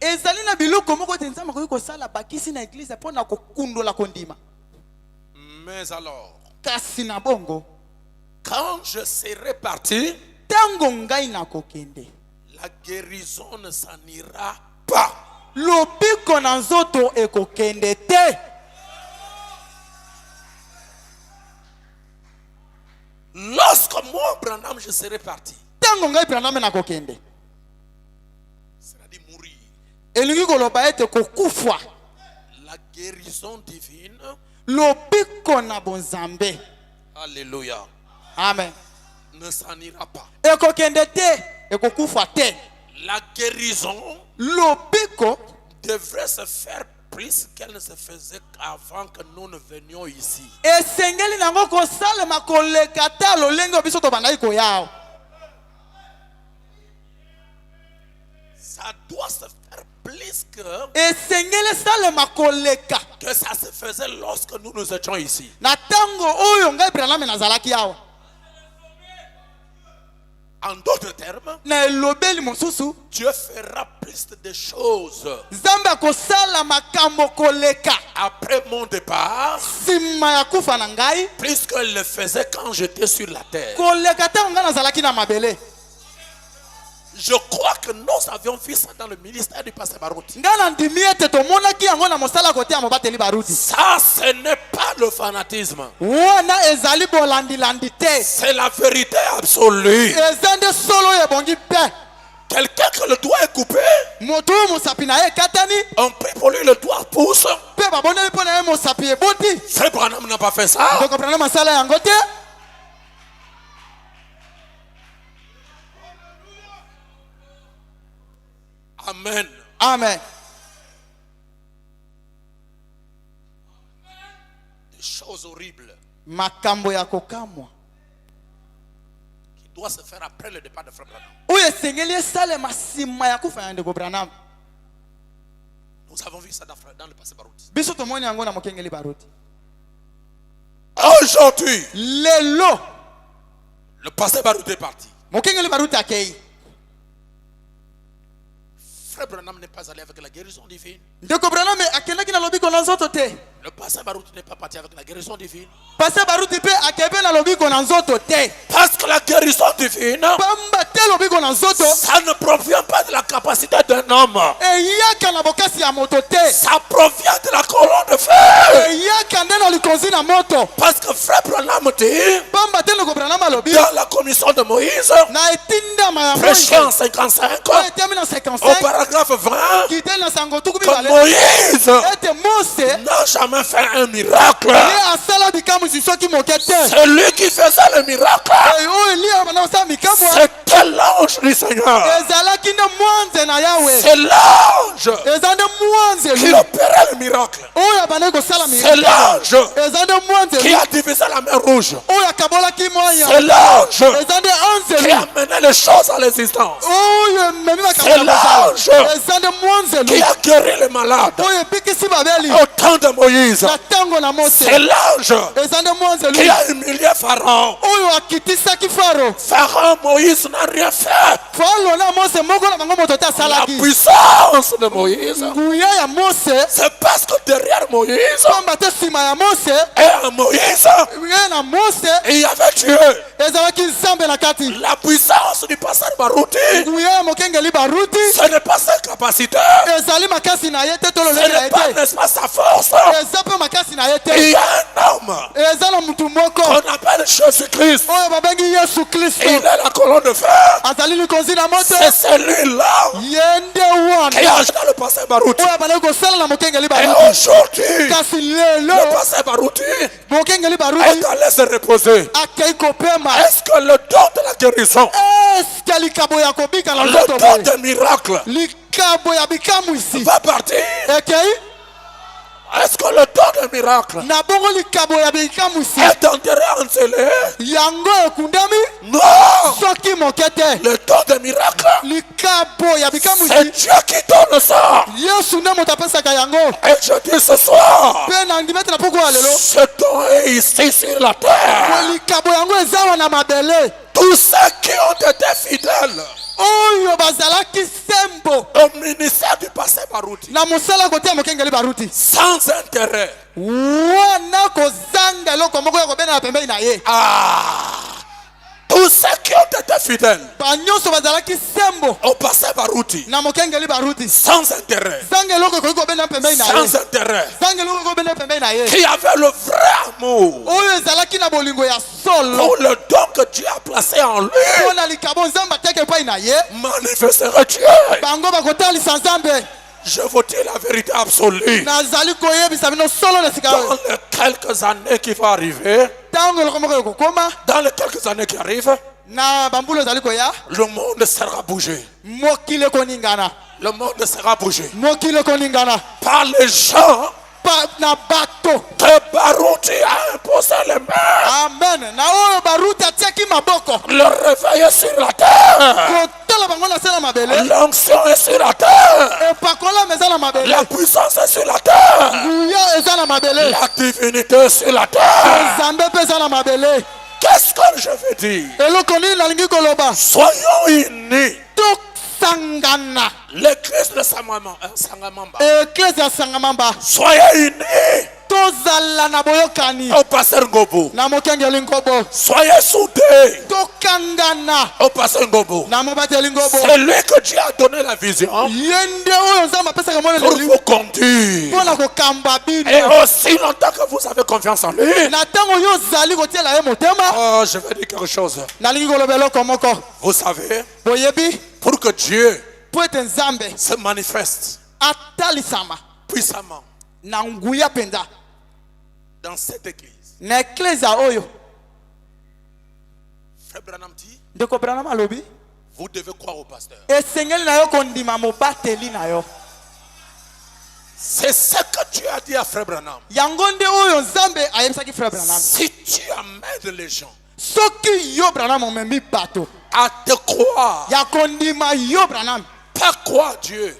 ezali na biloko moko te Nzambe akoki kosala bakisi na eglise mpona kokundola kondima. Mais alors, Kasi na bongo quand je serai parti, tango ngai na kokende la guérison ne s'en ira pas. lobiko na nzoto ekokende te. Lorsque moi, Branham, je serai parti, Tango ngai Branham na kokende c'est-à-dire mourir, elingi koloba ete kokufa la guérison divine, lobiko na bonzambe. alléluia, Amen. ne s'en ira pas. Ekokende te, ekokufa te. La guérison Lobiko devrait se faire plus qu'elle ne se faisait avant que nous ne venions ici. esengeli nango kosalema koleka ta lolenge oyo biso tobandaki koya. Ça doit se faire plus esengeli esalema koleka que ça se faisait lorsque nous étions ici. na tango oyo ngai Branham nazalaki awa. En d'autres termes, Na elobeli mosusu Dieu fera plus de choses Nzambe akosala makambo koleka après mon départ, nsima ya kufa na ngai plus qu'elle le faisait quand j'étais sur la terre. koleka ntango ngai nazalaki na mabele. Je crois que nous avions vu ça dans le ministère du pasteur Barouti. Ça, ce n'est pas le fanatisme. C'est la vérité absolue. Quelqu'un que le doigt est coupé, on prie pour lui, le doigt pousse. Frère Branham n'a pas fait ça. Amen. Amen. Des choses horribles Makambo ya kokamwa qui doivent se faire après le départ de Frère Branham. Nous avons vu ça dans le passé Barouti. Aujourd'hui, le pasteur Barouti est parti. Frère Branham n'est pas allé avec la guérison divine. Le pasteur Barouti n'est pas parti avec la guérison divine. Parce que la guérison divine, ça ne provient pas de la capacité d'un homme. Ça provient de la colonne de fer. Parce que Frère Branham dit dans la commission de Moïse, prêché en 55, au paragraphe 20, que Moïse n'a jamais fait un miracle. C'est lui qui faisait le miracle. C'était l'ange du Seigneur. C'est l'ange qui opérait le miracle. C'est l'ange qui a divisé la mer rouge. C'est l'ange qui a mené les choses à l'existence. C'est l'ange qui a guéri les malades au temps de Moïse. C'est l'ange qui a humilié Pharaon. Pharaon, Moïse n'a rien fait. La puissance de Moïse, c'est parce que derrière Moïse et à Moïse, il y avait Dieu. La puissance du pasteur Barouti, ce n'est pas sa capacité, ce n'est pas, n'est-ce pas, sa force. Il y a un homme qu'on appelle Jésus-Christ. Il est la colonne de fer. C'est celui-là qui a acheté le pasteur Barouti. Et aujourd'hui, le pasteur Barouti est allé se reposer. Est-ce que le don de la guérison, le don des miracles va partir? Est-ce que le don de miracle est enterré en scellé? Non. Le don de miracle, c'est Dieu qui donne ça. Et je dis ce soir, ce don est ici sur la terre. Tous ceux qui ont été fidèles au ministère du pasteur Barouti, sans intérêt, tous ceux qui ont été fidèles au pasteur Barouti, sans intérêt, qui avaient le vrai amour pour le don que Dieu a placé en lui, manifestera Dieu. Je vous dis la vérité absolue. Dans les quelques années qui vont arriver, dans les quelques années qui arrivent, le monde sera bougé. Le monde sera bougé par les gens que Barouti a imposé les mains. Amen. Le réveil est sur la terre. L'onction est sur la terre. La puissance est sur la terre. La divinité est sur la terre. Qu'est-ce que je veux dire? Soyons unis. L'église de Sangamamba. Soyez unis. Au pasteur Ngobo. Soyez soudés. au pasteur Ngobo. C'est lui que Dieu a donné la vision pour vous conduire. Et aussi longtemps que vous avez confiance en lui, oh, je vais dire quelque chose. Vous savez, pour que Dieu se manifeste puissamment dans cette église, Frère Branham dit, vous devez croire au pasteur. C'est ce que Dieu a dit à Frère Branham. Si tu amènes les gens à te croire, pas croire Dieu.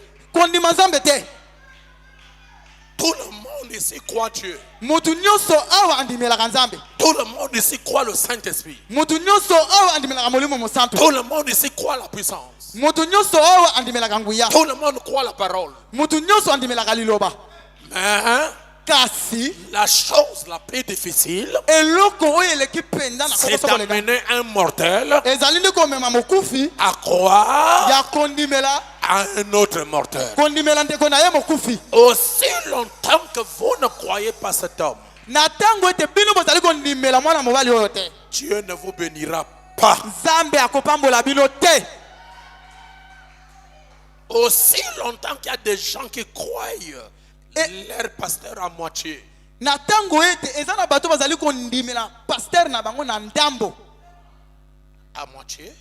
Tout le monde ici croit Dieu. Tout le monde ici croit le Saint-Esprit. Tout le monde ici croit la puissance. Tout le monde croit la parole. Mais la chose la plus difficile, c'est d'amener un mortel à croire à un autre mortel. Aussi longtemps que vous ne croyez pas cet homme, Dieu ne vous bénira pas. Aussi longtemps qu'il y a des gens qui croient leur pasteur à moitié, à moitié,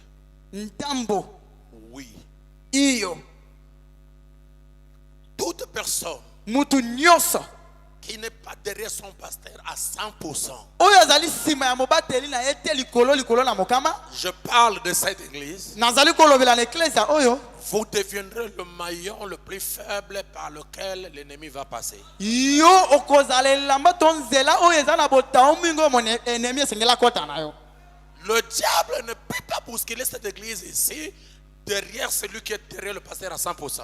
oui. Toute personne qui n'est pas derrière son pasteur à 100%. Je parle de cette église. Vous deviendrez le maillon le plus faible par lequel l'ennemi va passer. Le diable ne peut pas bousculer cette église ici derrière celui qui est derrière le pasteur à 100%.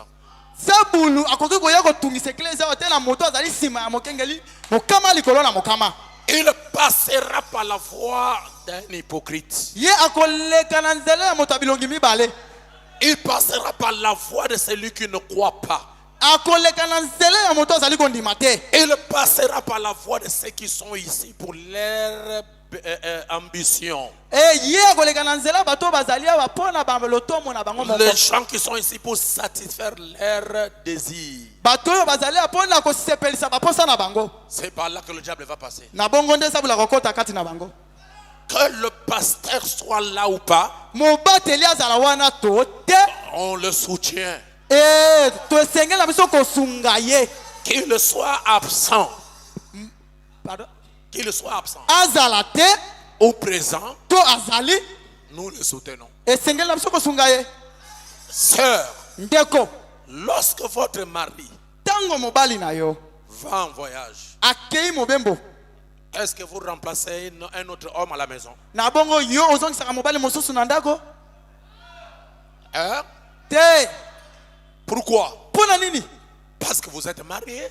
Il passera par la voie d'un hypocrite. Il passera par la voie de celui qui ne croit pas. Il passera par la voie de ceux qui sont ici pour leur ambition. Les gens qui sont ici pour satisfaire leurs désirs. C'est par là que le diable va passer. Que le pasteur soit là ou pas, on le soutient. Qu'il soit absent. Qu'il soit absent ou présent, nous le soutenons. Sœur, lorsque votre mari va en voyage, est-ce que vous remplacez un autre homme à la maison? Hein? Pourquoi? Parce que vous êtes mariés.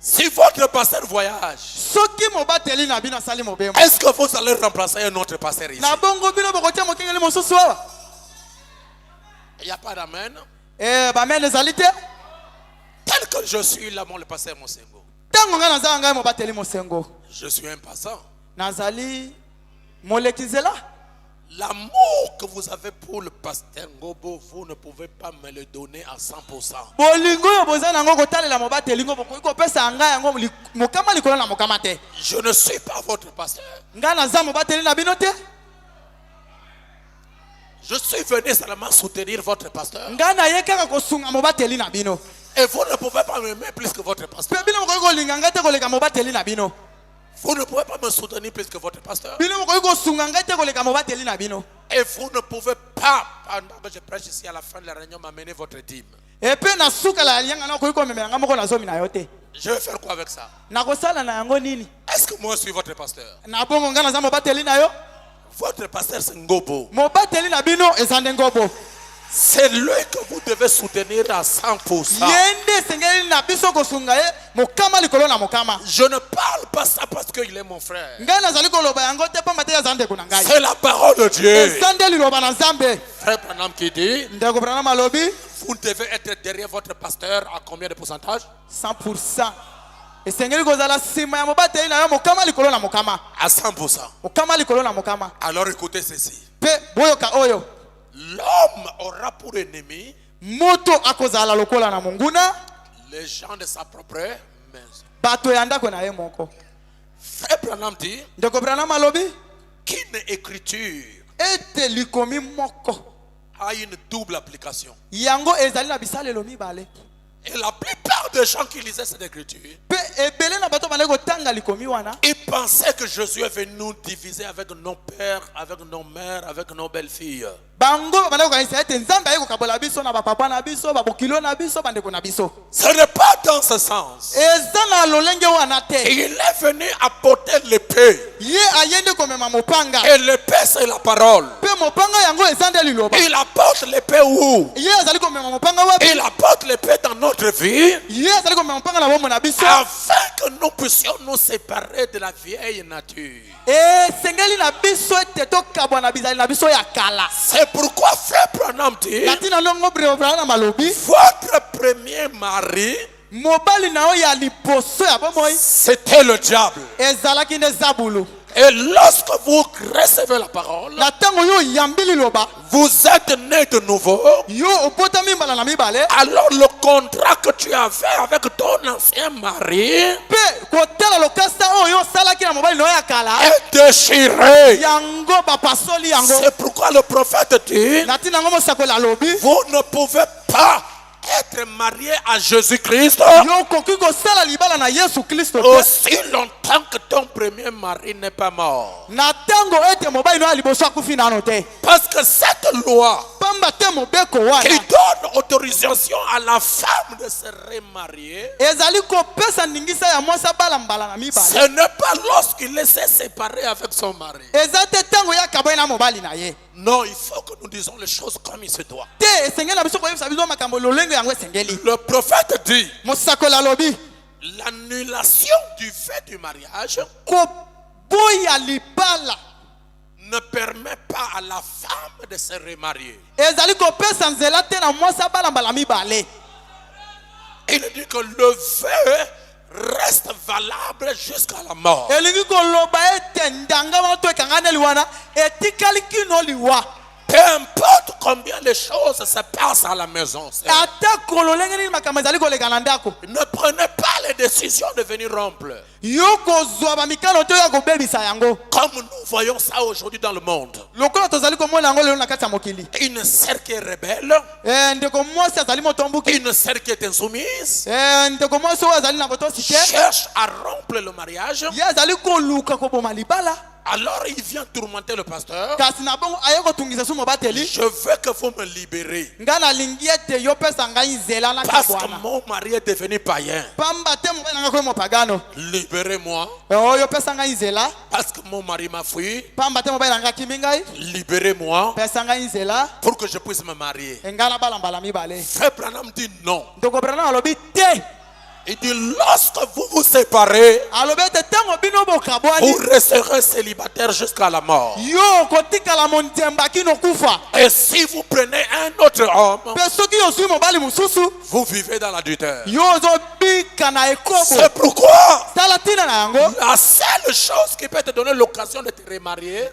Si votre pasteur voyage, est-ce que vous allez remplacer un autre pasteur ici? Il n'y a pas d'amen. Tel que je suis là, mon le pasteur Mosengo. Je suis un passant. L'amour que vous avez pour le pasteur Ngobo, vous ne pouvez pas me le donner à 100%. Je ne suis pas votre pasteur. Je suis venu seulement soutenir votre pasteur. Et vous ne pouvez pas m'aimer plus que votre pasteur. Vous ne pouvez pas me soutenir plus que votre pasteur. Et vous ne pouvez pas, pendant que je prêche ici à la fin de la réunion, m'amener votre dîme. Je vais faire quoi avec ça? Est-ce que moi je suis votre pasteur? Votre pasteur c'est Ngobo. C'est lui que vous devez soutenir à 100%. Je ne parle pas ça parce qu'il est mon frère. C'est la parole de Dieu. Frère Branham qui dit, vous devez être derrière votre pasteur à combien de pourcentage? 100%. À 100%. Alors écoutez ceci. L'homme aura pour ennemi les gens de sa propre maison. Frère Branham dit qu'une écriture a une double application. Et la plupart des gens qui lisaient cette écriture, ils pensaient que Jésus est venu nous diviser avec nos pères, avec nos mères, avec nos belles-filles. Ce n'est pas dans ce sens. Il est venu apporter l'épée. Et l'épée, c'est la parole. Il apporte l'épée où? Il apporte l'épée dans notre vie, afin que nous puissions nous séparer de la vieille nature. C'est pourquoi frère Branham dit, votre premier mari, c'était le diable. Et lorsque vous recevez la parole, vous êtes né de nouveau. Alors le contrat que tu avais avec ton ancien mari est déchiré. C'est pourquoi le prophète dit, vous ne pouvez pas être marié à Jésus-Christ aussi longtemps que ton premier mari n'est pas mort. Parce que cette loi qui donne autorisation à la femme de se remarier, ce n'est pas lorsqu'il s'est séparé avec son mari. Non, il faut que nous disions les choses comme il se doit. Le prophète dit, l'annulation du fait du mariage ne permet pas à la femme de se remarier. Il dit que le vœu reste valable jusqu'à la mort. Peu importe combien les choses se passent à la maison, ne prenez pas les décisions de venir rompre. Comme nous voyons ça aujourd'hui dans le monde. Une sœur qui est rebelle, une sœur qui est insoumise, cherche à rompre le mariage. Alors il vient tourmenter le pasteur. Je veux que vous me libérez. Parce que mon mari est devenu païen. Libérez-moi. Parce que mon mari m'a fui. Libérez-moi. Pour que je puisse me marier. Frère Branham dit non. Il dit lorsque vous vous séparez, vous resterez célibataire jusqu'à la mort. Et si vous prenez un autre homme, vous vivez dans l'adultère. C'est pourquoi la seule chose qui peut te donner l'occasion de te remarier,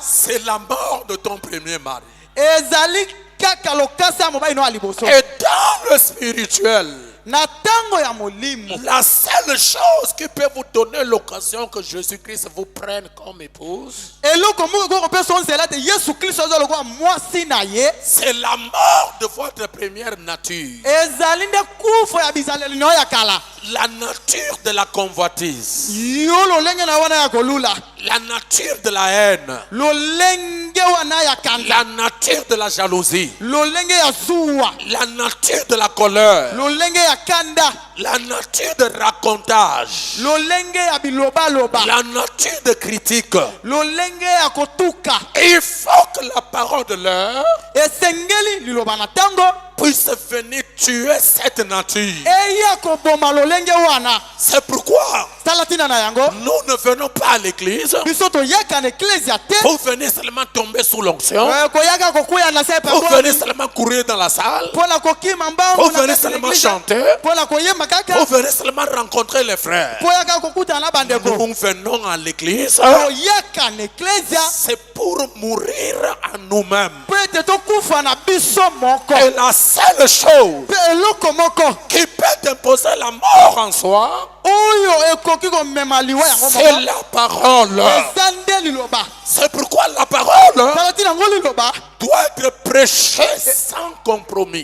c'est la mort de ton premier mari. Et dans le spirituel, la seule chose qui peut vous donner l'occasion que Jésus-Christ vous prenne comme épouse, c'est la mort de votre première nature. La nature de la convoitise. La nature de la haine. La nature de la jalousie. La nature de la colère. La nature de racontage. La nature de critique. Il faut que la parole de l'heure puisse venir tuer cette nature. C'est pourquoi nous ne venons pas à l'église pour venir seulement tomber sous l'onction, pour venir seulement courir dans la salle, pour venir seulement chanter, pour venir seulement rencontrer les frères. Nous venons à l'église, c'est pour mourir à nous-mêmes. Et la seule chose qui peut imposer la mort en soi, c'est la parole. C'est pourquoi la parole doit être prêchée sans compromis.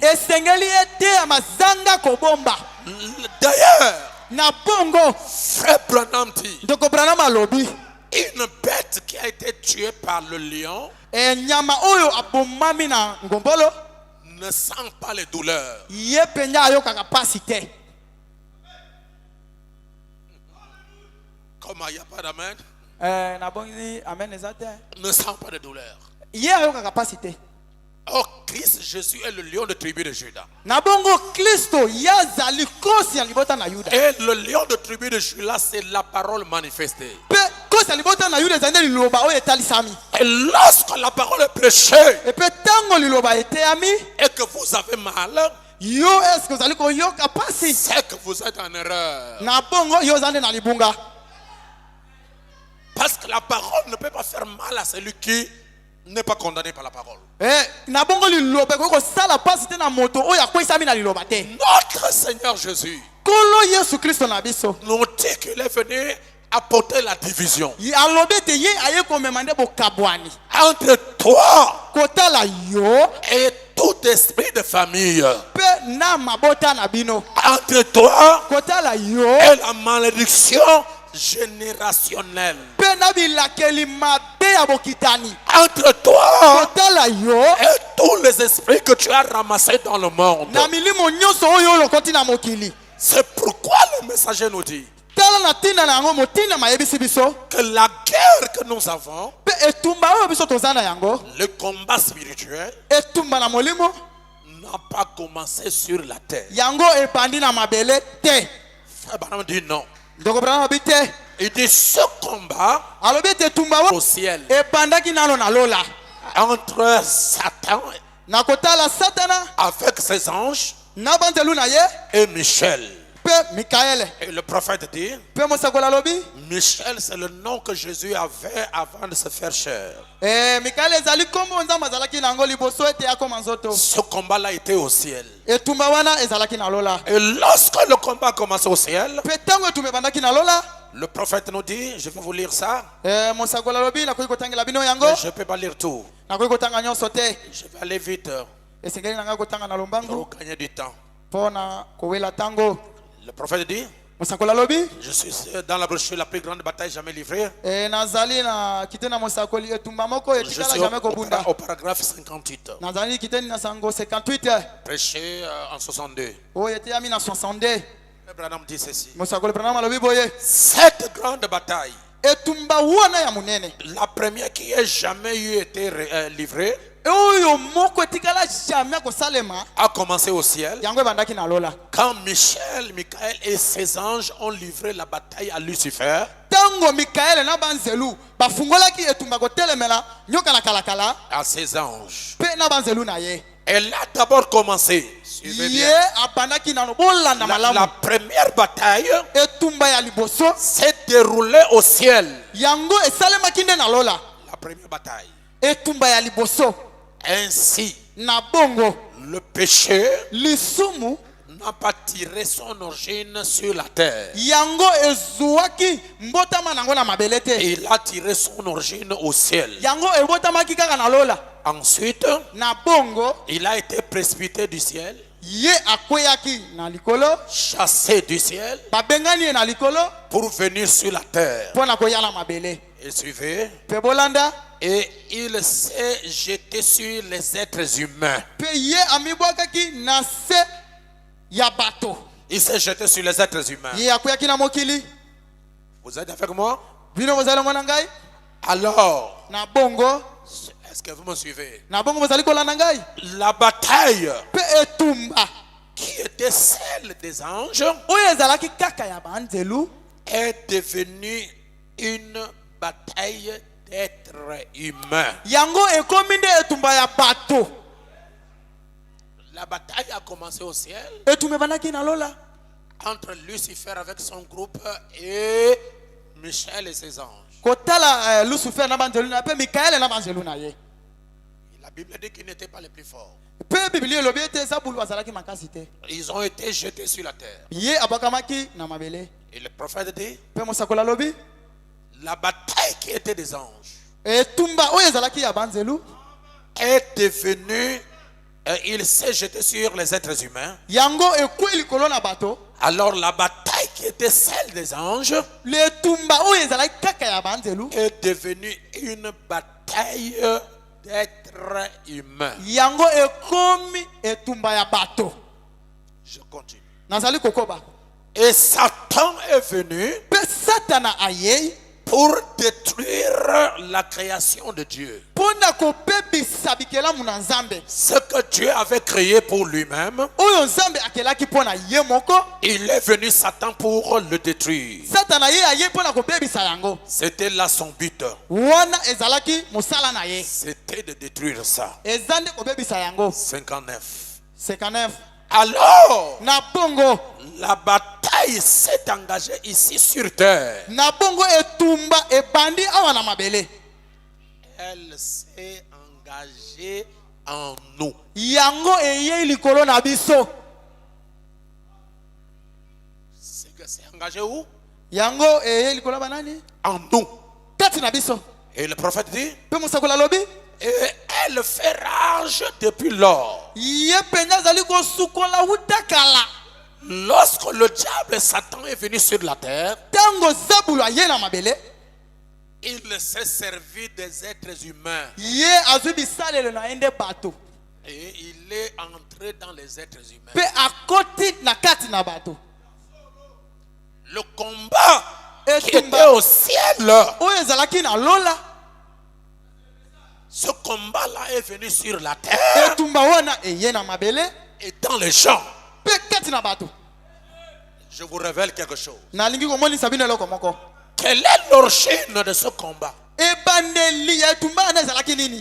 D'ailleurs, Frère Branham dit, une bête qui a été tuée par le lion ne sent pas les douleurs. Comment il n'y a pas d'amen? Ne sent pas de douleur. Oh, Christ Jésus est le lion de tribu de Juda. Et le lion de tribu de Juda, c'est la parole manifestée. Et lorsque la parole est prêchée et que vous avez mal, c'est que vous êtes en erreur. Parce que la parole ne peut pas faire mal à celui qui n'est pas condamné par la parole. Notre Seigneur Jésus nous dit qu'il est venu apporter la division entre toi et tout esprit de famille, entre toi et la malédiction générationnelle, entre toi et tous les esprits que tu as ramassés dans le monde. C'est pourquoi le messager nous dit que la guerre que nous avons, le combat spirituel, n'a pas commencé sur la terre. Frère Branham dit non. Il dit ce combat au ciel entre Satan avec ses anges et Michel. Et le prophète dit, Michel, c'est le nom que Jésus avait avant de se faire chair. Ce combat-là était au ciel. Et lorsque le combat a commencé au ciel, le prophète nous dit, je vais vous lire ça, mais je ne peux pas lire tout. Je vais aller vite pour gagner du temps. Le prophète dit, je suis dans la brochure la plus grande bataille jamais livrée. Je suis au paragraphe 58. Prêché en 62. Branham dit ceci. Cette grande bataille, la première qui ait jamais été livrée, a commencé au ciel quand Michel, Michael et ses anges ont livré la bataille à Lucifer. À ses anges. Elle a d'abord commencé. Suivez bien. La première bataille s'est déroulée au ciel. La première bataille. Ainsi, le péché n'a pas tiré son origine sur la terre. Il a tiré son origine au ciel. Ensuite, il a été précipité du ciel chassé du ciel pour venir sur la terre. Et suivez. Et il s'est jeté sur les êtres humains. Il s'est jeté sur les êtres humains. Vous êtes avec moi? Alors, est-ce que vous me suivez? La bataille qui était celle des anges est devenue une bataille d'êtres humains. La bataille a commencé au ciel entre Lucifer avec son groupe et Michel et ses anges. La Bible dit qu'ils n'étaient pas les plus forts. Ils ont été jetés sur la terre. Et le prophète dit, la bataille qui était des anges est devenue, il s'est jeté sur les êtres humains. Alors la bataille qui était celle des anges est devenue une bataille d'êtres humains. Je continue. Et Satan est venu pour détruire la création de Dieu. Ce que Dieu avait créé pour lui-même, il est venu Satan pour le détruire. C'était là son but. C'était de détruire ça. 59. Alors, la bataille s'est engagée ici sur terre. Elle s'est engagée en nous. C'est engagé où? En nous. Et le prophète dit, et elle fait rage depuis lors. Lorsque le diable Satan est venu sur la terre, il s'est servi des êtres humains. Et il est entré dans les êtres humains. Le combat qui était au ciel, ce combat-là est venu sur la terre et dans les gens. Je vous révèle quelque chose. Quelle est l'origine de ce combat?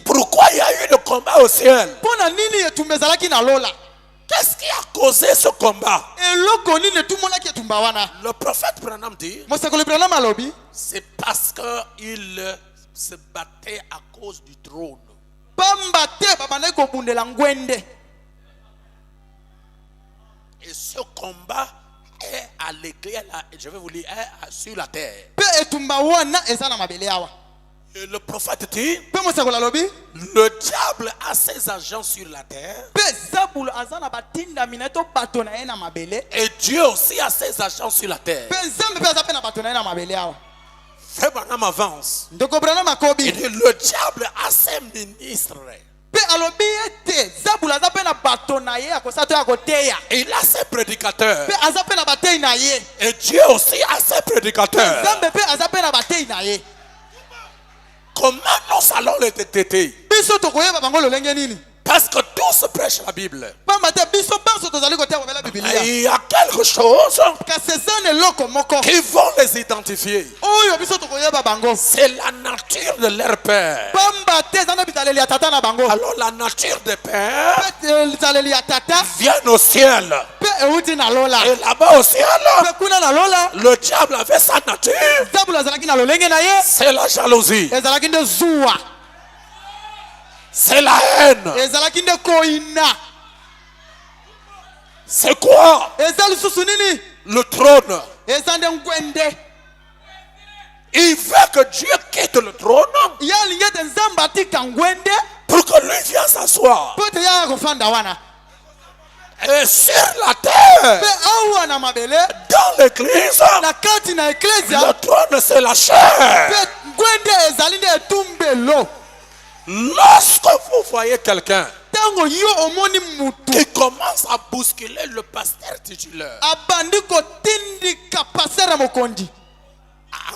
Pourquoi il y a eu le combat au ciel? Qu'est-ce qui a causé ce combat? Le prophète Branham dit, c'est parce qu'il se battait à cause du trône. Et ce combat est à l'église, je vais vous lire, sur la terre. Et le prophète dit, le diable a ses agents sur la terre. Et Dieu aussi a ses agents sur la terre. Frère Branham avance. Il dit, le diable a ses ministres. Il a ses prédicateurs. Et Dieu aussi a ses prédicateurs. Comment nous allons les détecter? Parce que tous prêchent la Bible. Il y a quelque chose qui vont les identifier. C'est la nature de leur père. Alors la nature des pères vient au ciel. Et là-bas au ciel, le diable avait sa nature. C'est la jalousie. C'est la haine. C'est quoi? Le trône. Il veut que Dieu quitte le trône pour que lui vienne s'asseoir. Et sur la terre, dans l'église, le trône c'est la chair. Lorsque vous voyez quelqu'un qui commence à bousculer le pasteur titulaire,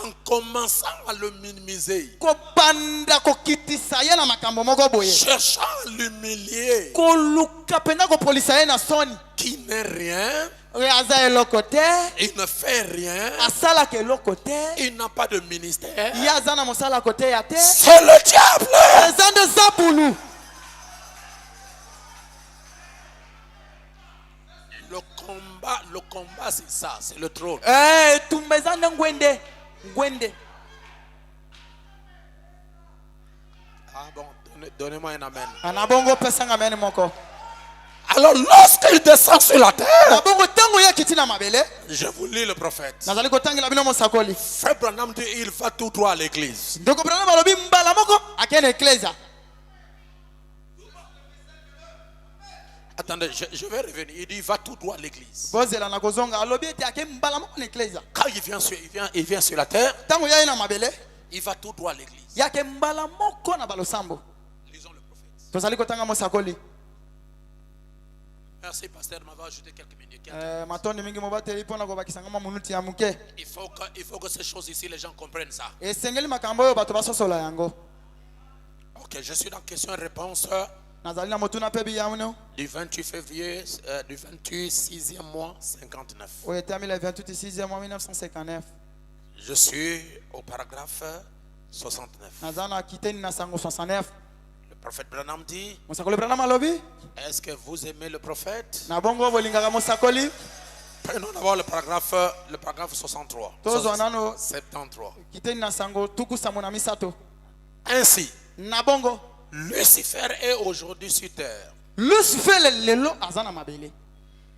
en commençant à le minimiser, cherchant à l'humilier, qui n'est rien, il ne fait rien, il n'a pas de ministère, c'est le diable. Le combat c'est ça, c'est le trône. Ah bon, donnez-moi un amen. Alors lorsqu'il descend sur la terre, je vous lis le prophète. Frère Branham dit il va tout droit à l'église. Attendez, je vais revenir. Il dit il va tout droit à l'église. Quand il vient sur la terre, il va tout droit à l'église. Lisons le prophète. Merci pasteur de m'avoir ajouté quelques minutes. Il faut que ces choses ici, les gens comprennent ça. Ok, je suis dans question et réponse du 28 février, du 28 6e mois 59. Je suis au paragraphe 69. Le prophète Branham dit, est-ce que vous aimez le prophète? Prenons d'abord le paragraphe 63. 73. Ainsi, Lucifer est aujourd'hui sur terre,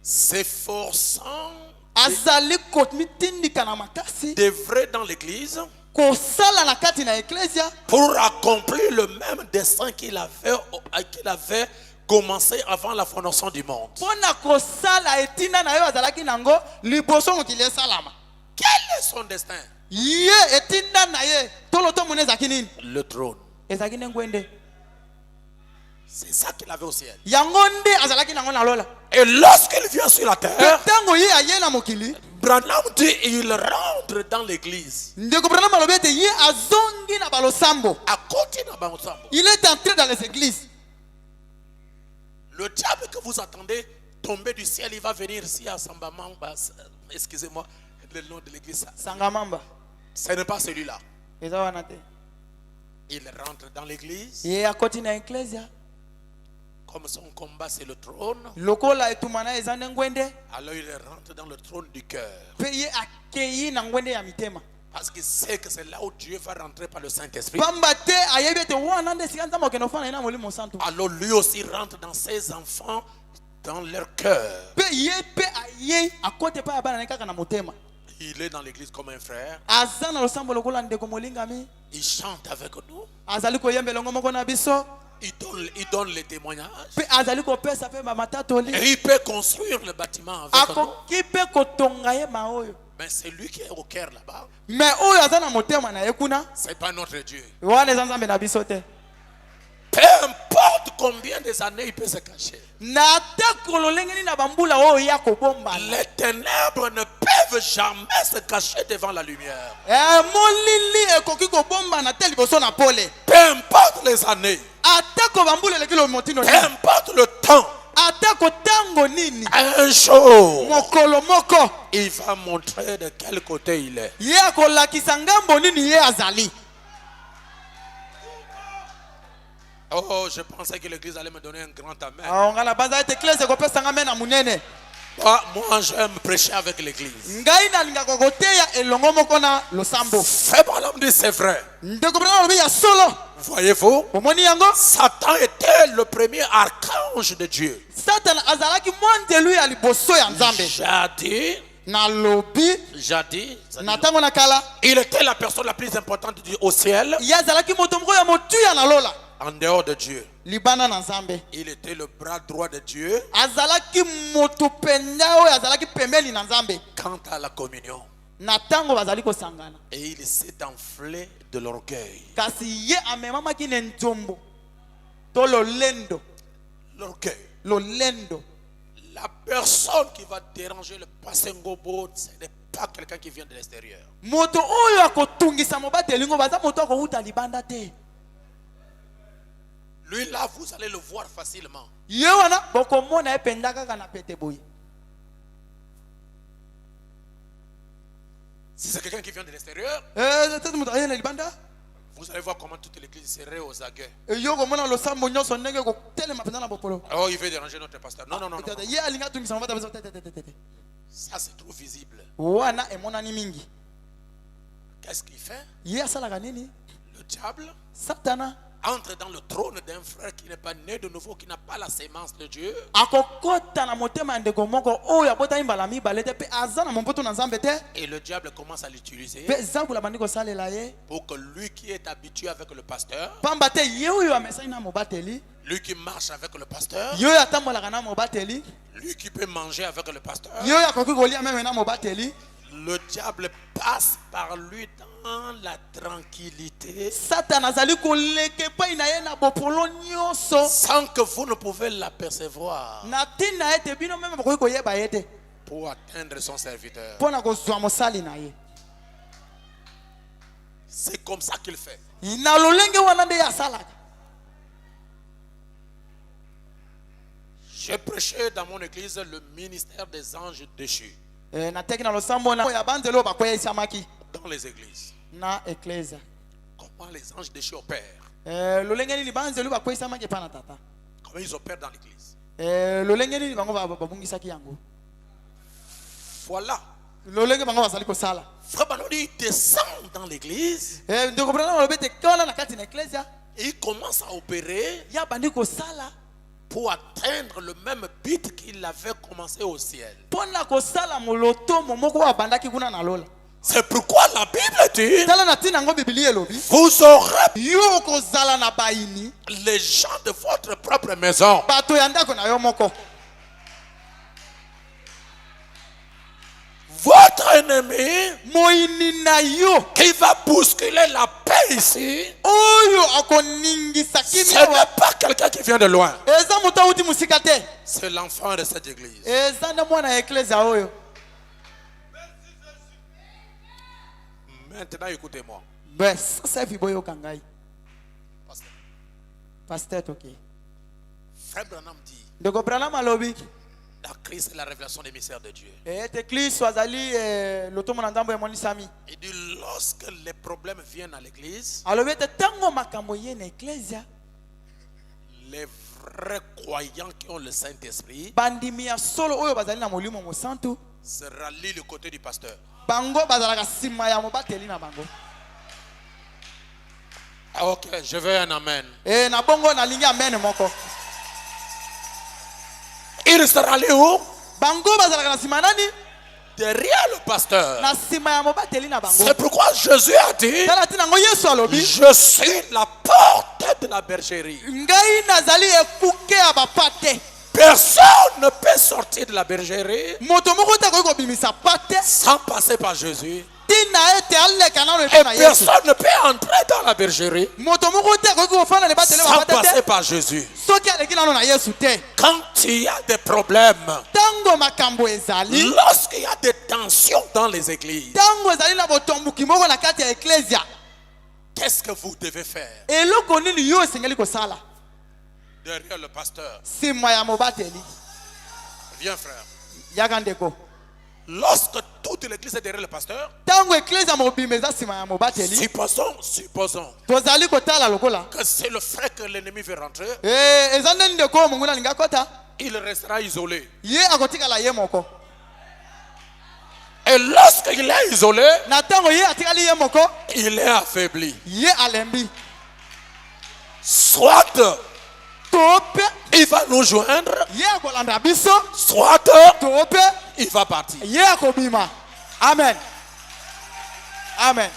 s'efforçant d'œuvrer dans l'église pour accomplir le même dessein qu'il avait commencé avant la fondation du monde. Quel est son destin? Le trône. C'est ça qu'il avait au ciel. Et lorsqu'il vient sur la terre, Branham dit il rentre dans l'église. Il est entré dans les églises. Le diable que vous attendez tomber du ciel, il va venir ici à Sambamamba. Excusez-moi, le nom de l'église. Sangamamba. Ce n'est pas celui-là. Il rentre dans l'église. Comme son combat c'est le trône, alors il rentre dans le trône du cœur. Parce qu'il sait que c'est là où Dieu va rentrer par le Saint-Esprit. Alors lui aussi rentre dans ses enfants, dans leur cœur. Il est dans l'église comme un frère. Il chante avec nous. Il donne les témoignages. Et il peut construire le bâtiment avec nous. Mais c'est lui qui est au cœur là-bas. C'est pas notre Dieu. Peu importe combien des années il peut se cacher, les ténèbres ne peuvent jamais se cacher devant la lumière. Peu importe les années, peu importe le temps, un jour il va montrer de quel côté il est. Oh, je pensais que l'église allait me donner un grand amen. Moi, j'aime prêcher avec l'église. Frère Branham dit c'est vrai. Voyez-vous, Satan était le premier archange de Dieu. Jadis, il était la personne la plus importante au ciel, en dehors de Dieu. libanda na nzambe. Il était le bras droit de Dieu. Azalaki moto penda oyo azalaki pembeni na nzambe. Quant à la communion. Na tango bazali kosangana. Et il s'est enflé de l'orgueil. Kasi ye amemamaki ne nzombo. To lolendo. L'orgueil. Lolendo. La personne qui va déranger le pasteur Ngobo, ce n'est pas quelqu'un qui vient de l'extérieur. Moto oyo akotungisa mobateli ngo baza moto akouta libanda te. Lui là, vous allez le voir facilement. Ye wana bokomona ependa kaka na pete boye. Si c'est quelqu'un qui vient de l'extérieur, vous allez voir comment toute l'église serait aux aguets. Oh, il veut déranger notre pasteur. Non, non, non, non. Ça, c'est trop visible. Qu'est-ce qu'il fait? Le diable entre dans le trône d'un frère qui n'est pas né de nouveau, qui n'a pas la sémence de Dieu. Et le diable commence à l'utiliser pour que lui qui est habitué avec le pasteur, lui qui marche avec le pasteur, lui qui peut manger avec le pasteur, le diable passe par lui dans la tranquillité sans que vous ne pouvez l'apercevoir pour atteindre son serviteur. C'est comme ça qu'il fait. J'ai prêché dans mon église le ministère des anges déchus. Dans les églises. Comment les anges déchus opèrent? Comment ils opèrent dans l'église? Voilà. Frère Banoni descend dans l'église et il commence à opérer pour atteindre le même but qu'il avait commencé au ciel. C'est pourquoi la Bible dit, vous aurez les gens de votre propre maison. Votre ennemi qui va bousculer la paix ici, ce n'est pas quelqu'un qui vient de loin. C'est l'enfant de cette église. Maintenant, écoutez-moi. Pasteur, Frère Branham dit, la crise est la révélation des mystères de Dieu. Il dit, lorsque les problèmes viennent à l'église, les vrais croyants qui ont le Saint-Esprit se rallient du côté du pasteur. Ok, je veux un amen. Il se rallie où? Derrière le pasteur. C'est pourquoi Jésus a dit, je suis la porte de la bergerie. Personne ne peut sortir de la bergerie sans passer par Jésus. Et personne ne peut entrer dans la bergerie sans passer par Jésus. Quand il y a des problèmes, lorsqu'il y a des tensions dans les églises, qu'est-ce que vous devez faire? Derrière le pasteur. Viens, frère. Lorsque toute l'église est derrière le pasteur, supposons que c'est le frère que l'ennemi veut rentrer, il restera isolé. Et lorsqu'il est isolé, il est affaibli. Soit il va nous joindre, soit il va partir. Amen. Amen.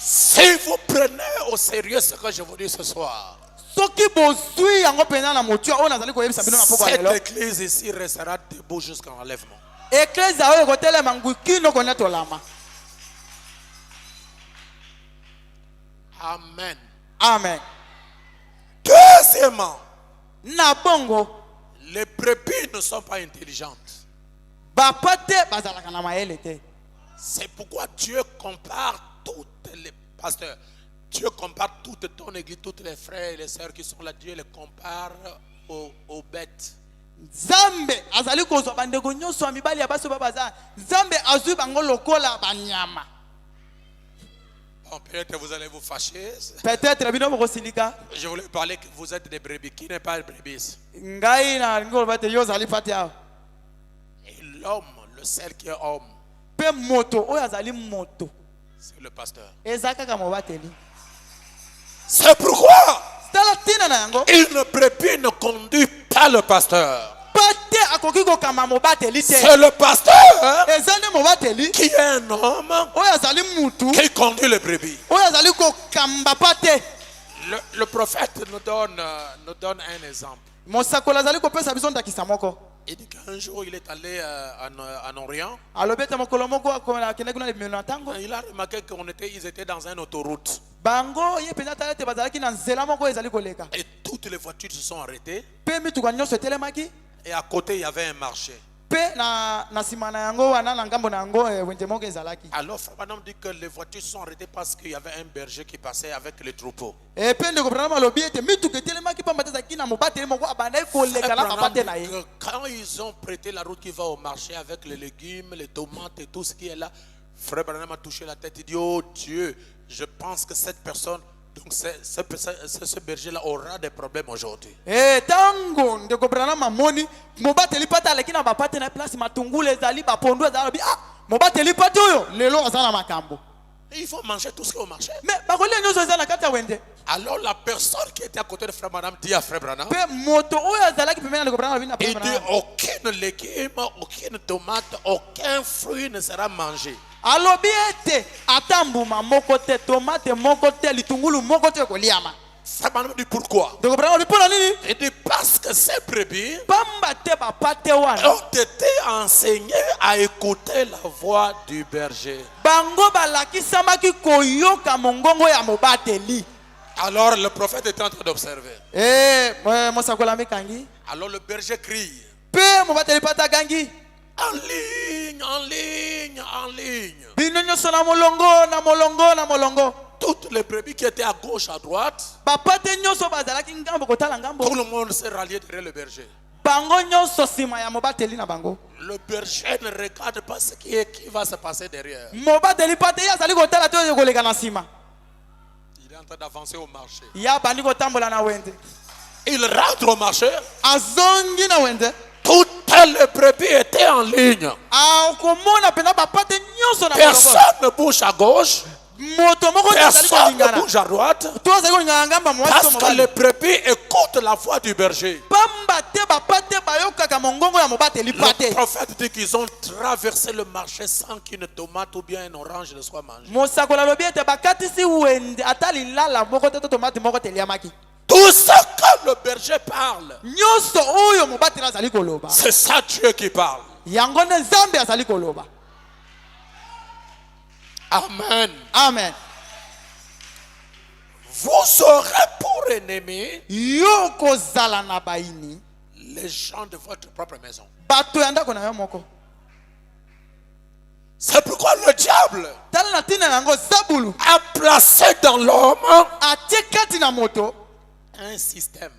Si vous prenez au sérieux ce que je vous dis ce soir, cette église ici restera debout jusqu'à l'enlèvement. Amen. Amen. Deuxièmement, les brebis ne sont pas intelligentes. C'est pourquoi Dieu compare toutes les pasteurs. Dieu compare toute ton église, tous les frères et les sœurs qui sont là. Dieu les compare aux bêtes. Zambe azali kozwa bandeko nyonso mibali ya baso babaza Zambe azui bango lokola banyama. Bon, peut-être vous allez vous fâcher. Peut-être bino bokosilika. Je voulais parler que vous êtes des brebis. Qui n'est pas des brebis? Ngai na ngolo bate yo zali fatia. Et l'homme, le seul qui est homme, pe moto oyo azali moto, c'est le pasteur. Ezaka mobateli. C'est pourquoi une brebis ne conduit pas le pasteur. C'est le pasteur qui est un homme qui conduit les brebis. Le prophète nous donne un exemple. Il dit qu'un jour il est allé en Orient. Il a remarqué qu'ils étaient dans une autoroute. Et toutes les voitures se sont arrêtées. Et à côté il y avait un marché. Alors Fabanam dit que les voitures sont arrêtées parce qu'il y avait un berger qui passait avec les troupeaux. Quand ils ont prêté la route qui va au marché avec les légumes, les tomates et tout ce qui est là, Frère Branham a touché la tête. Il dit, oh Dieu, je pense que cette personne, donc ce berger-là aura des problèmes aujourd'hui. Il faut manger tout ce qui est au marché. Alors la personne qui était à côté de Frère Branham dit à Frère Branham, il dit aucune légume, aucune tomate, aucun fruit ne sera mangé. Alors Frère Branham dit pourquoi? Il dit parce que ces brebis ont été enseignées à écouter la voix du berger. Alors le prophète est en train d'observer. Alors le berger crie. En ligne, en ligne, en ligne. Toutes les brebis qui étaient à gauche, à droite, tout le monde s'est rallié derrière le berger. Le berger ne regarde pas ce qui va se passer derrière. Il est en train d'avancer au marché. Il rentre au marché. Toutes les brebis étaient en ligne. Personne ne bouge à gauche. Personne ne bouge à droite. Parce que les brebis écoutent la voix du berger. Le prophète dit qu'ils ont traversé le marché sans qu'une tomate ou bien une orange ne soit mangée. Tout ce que le berger parle, c'est ça Dieu qui parle. Amen. Amen. Vous aurez pour ennemi les gens de votre propre maison. C'est pourquoi le diable a placé dans l'homme un système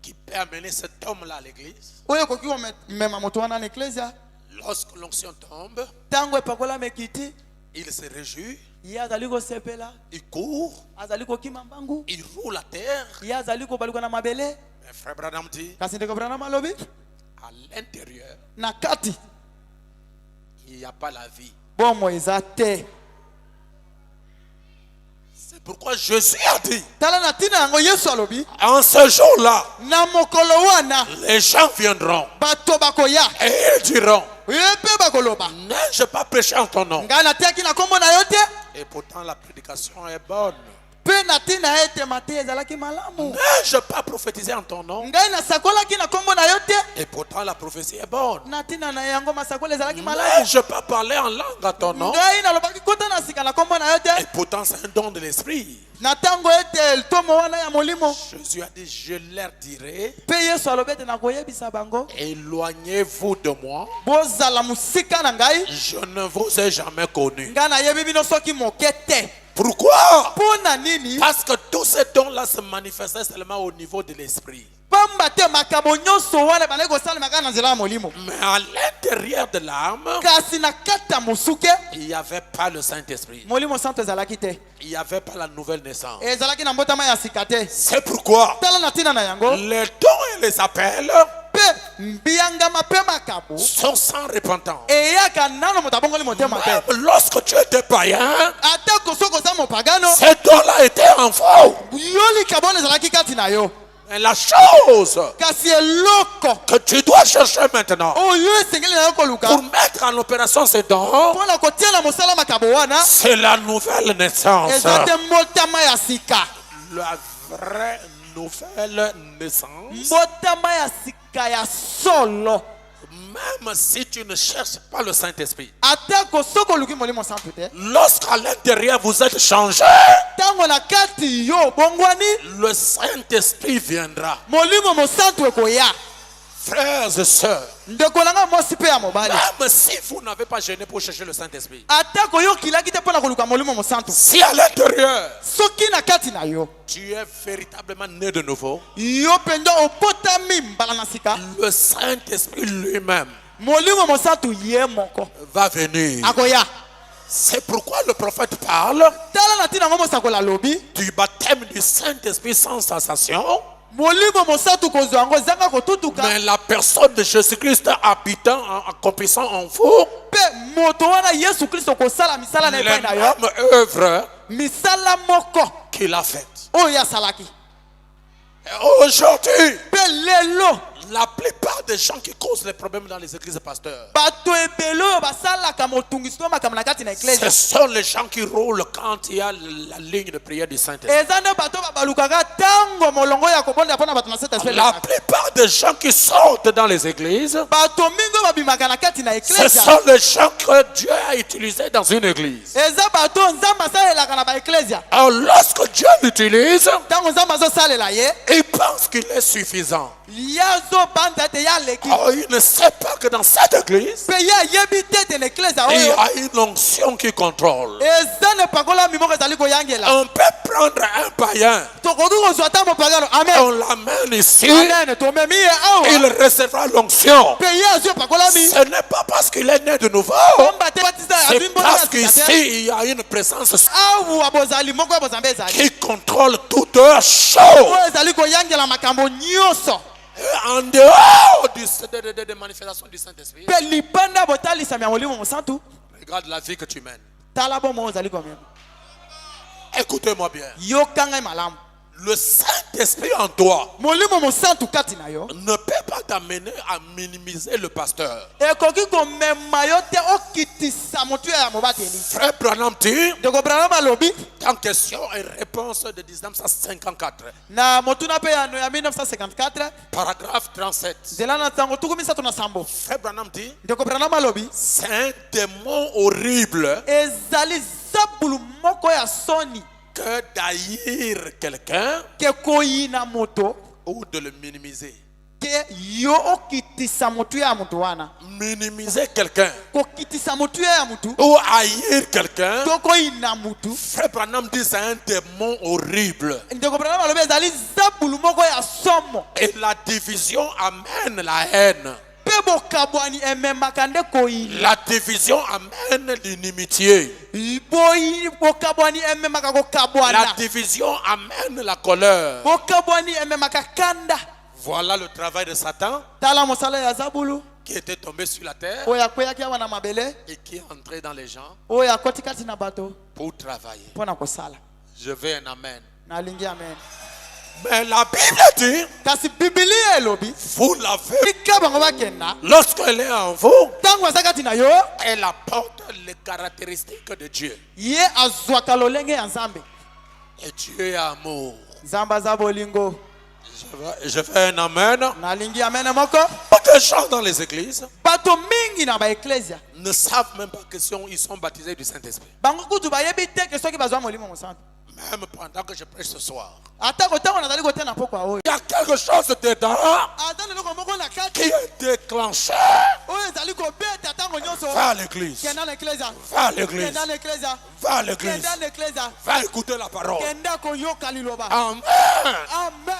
qui peut amener cet homme-là à l'église. Lorsque l'onction tombe, il se réjouit, il court, il roule la terre. Mais Frère Branham dit, à l'intérieur, il n'y a pas la vie. C'est pourquoi Jésus a dit, en ce jour-là, les gens viendront et ils diront, N'ai-je pas prêché en ton nom? Et pourtant la prédication est bonne. N'ai-je pas prophétisé en ton nom? Et pourtant la prophétie est bonne. N'ai-je pas parlé en langue à ton nom? Et pourtant c'est un don de l'esprit. Jésus a dit, je leur dirai, éloignez-vous de moi, je ne vous ai jamais connu. Pourquoi? Parce que tous ces dons-là se manifestaient seulement au niveau de l'esprit. Mais à l'intérieur de l'âme, il n'y avait pas le Saint-Esprit. Il n'y avait pas la nouvelle naissance. C'est pourquoi les dons et les appels sont sans repentance. Même lorsque tu étais païen, ces dons-là étaient en faux. Mais la chose que tu dois chercher maintenant pour mettre en opération ces dons, c'est la nouvelle naissance. La vraie nouvelle naissance. Même si tu ne cherches pas le Saint-Esprit, lorsqu'à l'intérieur vous êtes changé, le Saint-Esprit viendra. Frères et sœurs, même si vous n'avez pas gêné pour chercher le Saint-Esprit, si à l'intérieur tu es véritablement né de nouveau, le Saint-Esprit lui-même va venir. C'est pourquoi le prophète parle du baptême du Saint-Esprit sans sensation. Mais la personne de Jésus-Christ habitant, accomplissant en vous les mêmes œuvres qu'il a faites. Aujourd'hui, la plupart des gens qui causent les problèmes dans les églises pasteurs, ce sont les gens qui roulent quand il y a la ligne de prière du Saint-Esprit. La plupart des gens qui sortent dans les églises, ce sont les gens que Dieu a utilisés dans une église. Alors lorsque Dieu l'utilise, il pense qu'il est suffisant. Oh, il ne sait pas que dans cette église, il y a une onction qui contrôle. On peut prendre un païen, on l'amène ici, il recevra l'onction. Ce n'est pas parce qu'il est né de nouveau, c'est parce qu'ici il y a une présence qui contrôle toute chose. En dehors des manifestations du Saint-Esprit, regarde la vie que tu mènes. Écoutez-moi bien. Le Saint-Esprit en toi ne peut pas t'amener à minimiser le pasteur. Frère Branham dit, en question et réponse de 1954, paragraphe 37. Frère Branham dit, c'est un démon horrible que d'haïr quelqu'un ou de le minimiser. Minimiser quelqu'un ou haïr quelqu'un, Frère Branham dit c'est un démon horrible. Et la division amène la haine. La division amène l'inimitié. La division amène la colère. Voilà le travail de Satan qui était tombé sur la terre et qui est entré dans les gens pour travailler. Je veux un amen. Mais la Bible dit, vous l'avez, lorsqu'elle est en vous, elle apporte les caractéristiques de Dieu. Et Dieu est amour. Je fais un amen. Beaucoup de gens dans les églises ne savent même pas qu'ils sont baptisés du Saint-Esprit. Même pendant que je prêche ce soir, il y a quelque chose dedans qui est déclenché. Va à l'église. Va à l'église. Va à l'église. Va écouter la parole. Amen.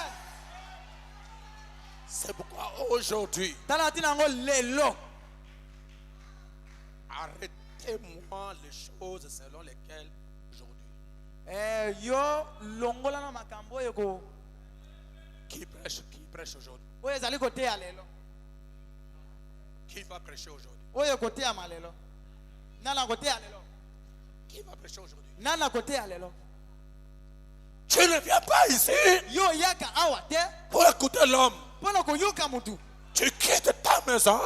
C'est pourquoi aujourd'hui, arrêtez-moi les choses selon lesquelles aujourd'hui. Qui prêche aujourd'hui? Qui va prêcher aujourd'hui? Qui va prêcher aujourd'hui? Tu ne viens pas ici pour écouter l'homme. Tu quittes ta maison.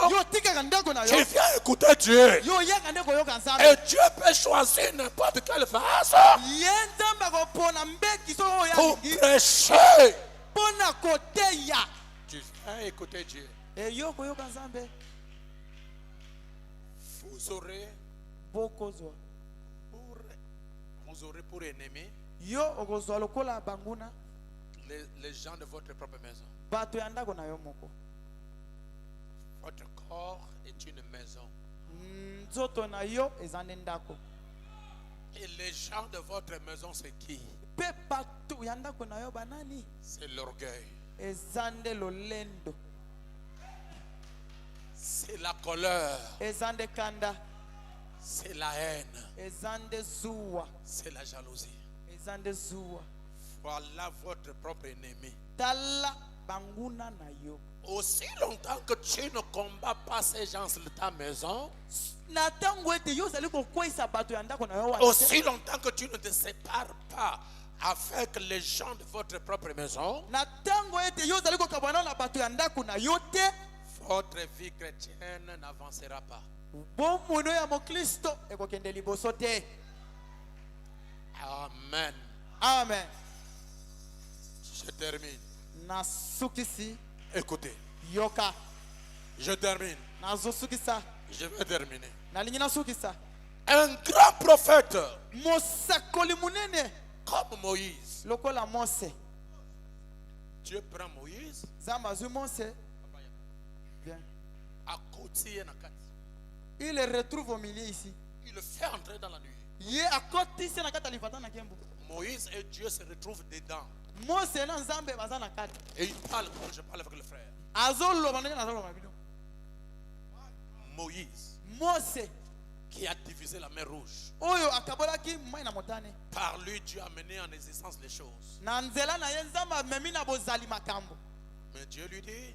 Tu viens écouter Dieu. Et Dieu peut choisir n'importe quelle phase pour prêcher. Tu viens écouter Dieu. Vous aurez pour ennemi les gens de votre propre maison. Votre corps est une maison. Et les gens de votre maison, c'est qui? C'est l'orgueil. C'est la colère. C'est la haine. C'est la jalousie. Voilà votre propre ennemi. Aussi longtemps que tu ne combats pas ces gens de ta maison, aussi longtemps que tu ne te sépares pas avec les gens de votre propre maison, votre vie chrétienne n'avancera pas. Amen. Amen. Je termine. Nasukisi. Écoutez. Yoka. Je termine. Nazosukisa. Je vais terminer. Nalingina sukisa. Un grand prophète. Mosakoli munene. Comme Moïse. Lokola Mose. Dieu prend Moïse. Zambazu Mose. Bien. À côté na kati. Il le retrouve au milieu ici. Il le fait entrer dans la nuit. Moïse et Dieu se retrouvent dedans. Et il parle comme je parle avec le frère. Moïse, qui a divisé la mer Rouge. Par lui, Dieu a mené en existence les choses. Mais Dieu lui dit,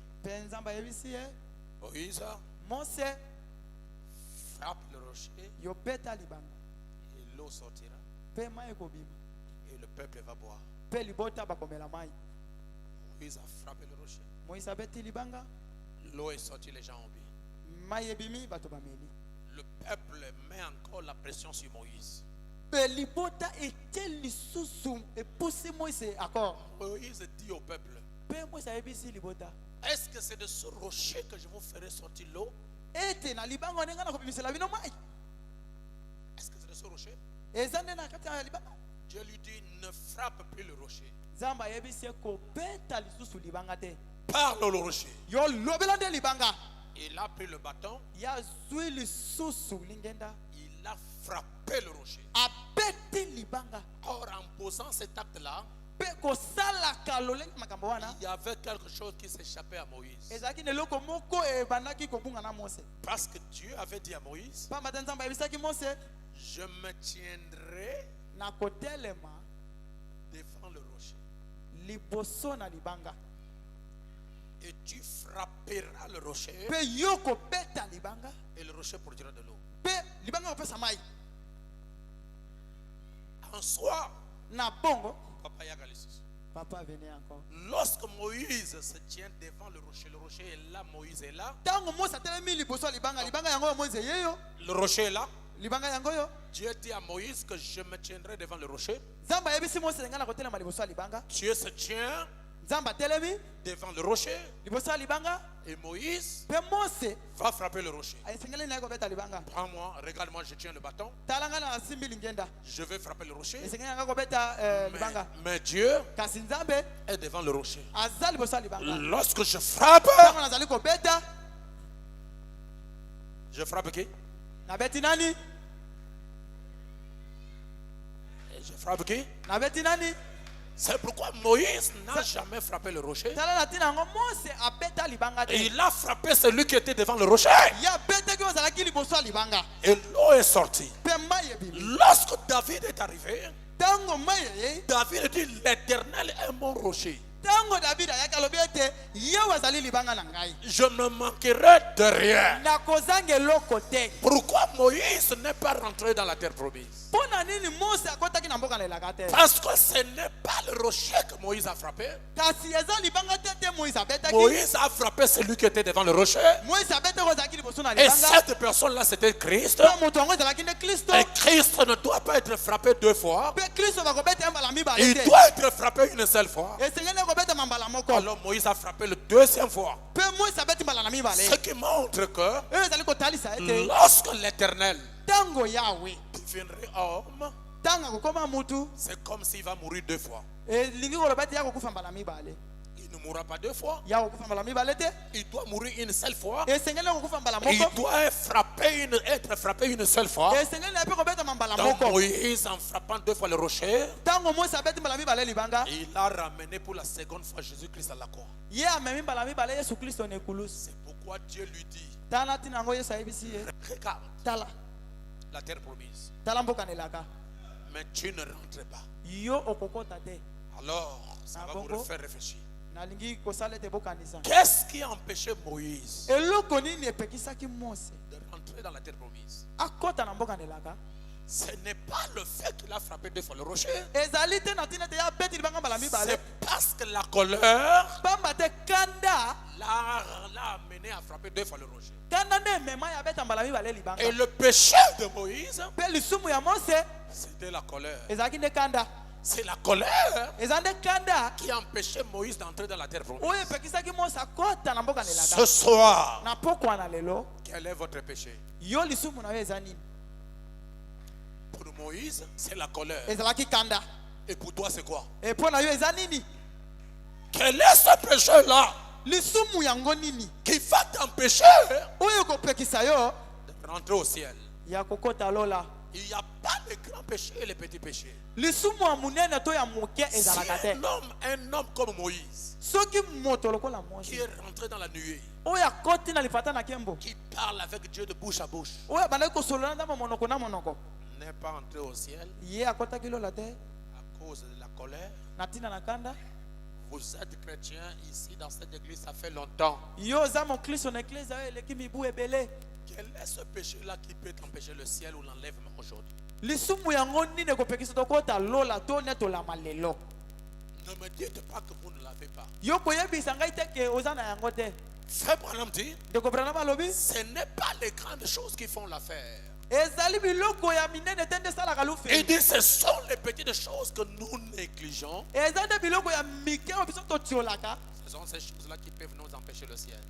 Moïse, frappe le rocher. Et l'eau sortira. Et le peuple va boire. Moïse a frappé le rocher. L'eau est sortie, les gens ont bu. Le peuple met encore la pression sur Moïse. Moïse dit au peuple, est-ce que c'est de ce rocher que je vous ferai sortir l'eau? Est-ce que c'est de ce rocher? Dieu lui dit, ne frappe plus le rocher. Parle au rocher. Il a pris le bâton. Il a frappé le rocher. Or, en posant cet acte-là, il y avait quelque chose qui s'échappait à Moïse. Parce que Dieu avait dit à Moïse, je me tiendrai devant le rocher. Et tu frapperas le rocher. Et le rocher produira de l'eau. En soi, Papa Yaga, Papa venait encore. Lorsque Moïse se tient devant le rocher est là, Moïse est là. Le rocher est là. Dieu dit à Moïse que je me tiendrai devant le rocher. Dieu se tient devant le rocher. Et Moïse va frapper le rocher. Prends-moi, regarde-moi, je tiens le bâton. Je vais frapper le rocher. Mais Dieu est devant le rocher. Lorsque je frappe qui? Et je frappe qui? C'est pourquoi Moïse n'a jamais frappé le rocher. Et il a frappé celui qui était devant le rocher. Et l'eau est sortie. Lorsque David est arrivé, David dit, l'Éternel est mon rocher. Je ne manquerai de rien. Pourquoi Moïse n'est pas rentré dans la terre promise? Parce que ce n'est pas le rocher que Moïse a frappé. Moïse a frappé celui qui était devant le rocher. Et cette personne-là, c'était Christ. Et Christ ne doit pas être frappé deux fois. Il doit être frappé une seule fois. Alors Moïse a frappé le deuxième fois. Ce qui montre que lorsque l'Éternel deviendrait homme, c'est comme s'il va mourir deux fois. Il ne mourra pas deux fois. Il doit mourir une seule fois. Il doit être frappé une seule fois. Donc Moïse, en frappant deux fois le rocher, il a ramené pour la seconde fois Jésus-Christ à la croix. C'est pourquoi Dieu lui dit, regarde la terre promise, mais tu ne rentres pas. Alors ça va vous refaire réfléchir. Qu'est-ce qui a empêché Moïse de rentrer dans la terre promise? Ce n'est pas le fait qu'il a frappé deux fois le rocher. C'est parce que la colère l'a amené à frapper deux fois le rocher. Et le péché de Moïse, c'était la colère. C'est la colère qui a empêché Moïse d'entrer dans la terre promise. Ce soir, quel est votre péché? Pour Moïse, c'est la colère. Et pour toi, c'est quoi? Quel est ce péché-là qui va t'empêcher de rentrer au ciel? Il n'y a pas de grands péchés et les petits péchés. Si un homme comme Moïse, qui est rentré dans la nuée, qui parle avec Dieu de bouche à bouche, n'est pas entré au ciel à cause de la colère. Vous êtes chrétien ici dans cette église, ça fait longtemps. Quel est ce péché-là qui peut t'empêcher le ciel ou l'enlèvement aujourd'hui? Ne me dites pas que vous ne l'avez pas. Frère Branham dit, ce n'est pas les grandes choses qui font l'affaire. Il dit, ce sont les petites choses que nous négligeons. Ce sont ces choses-là qui peuvent nous empêcher le ciel.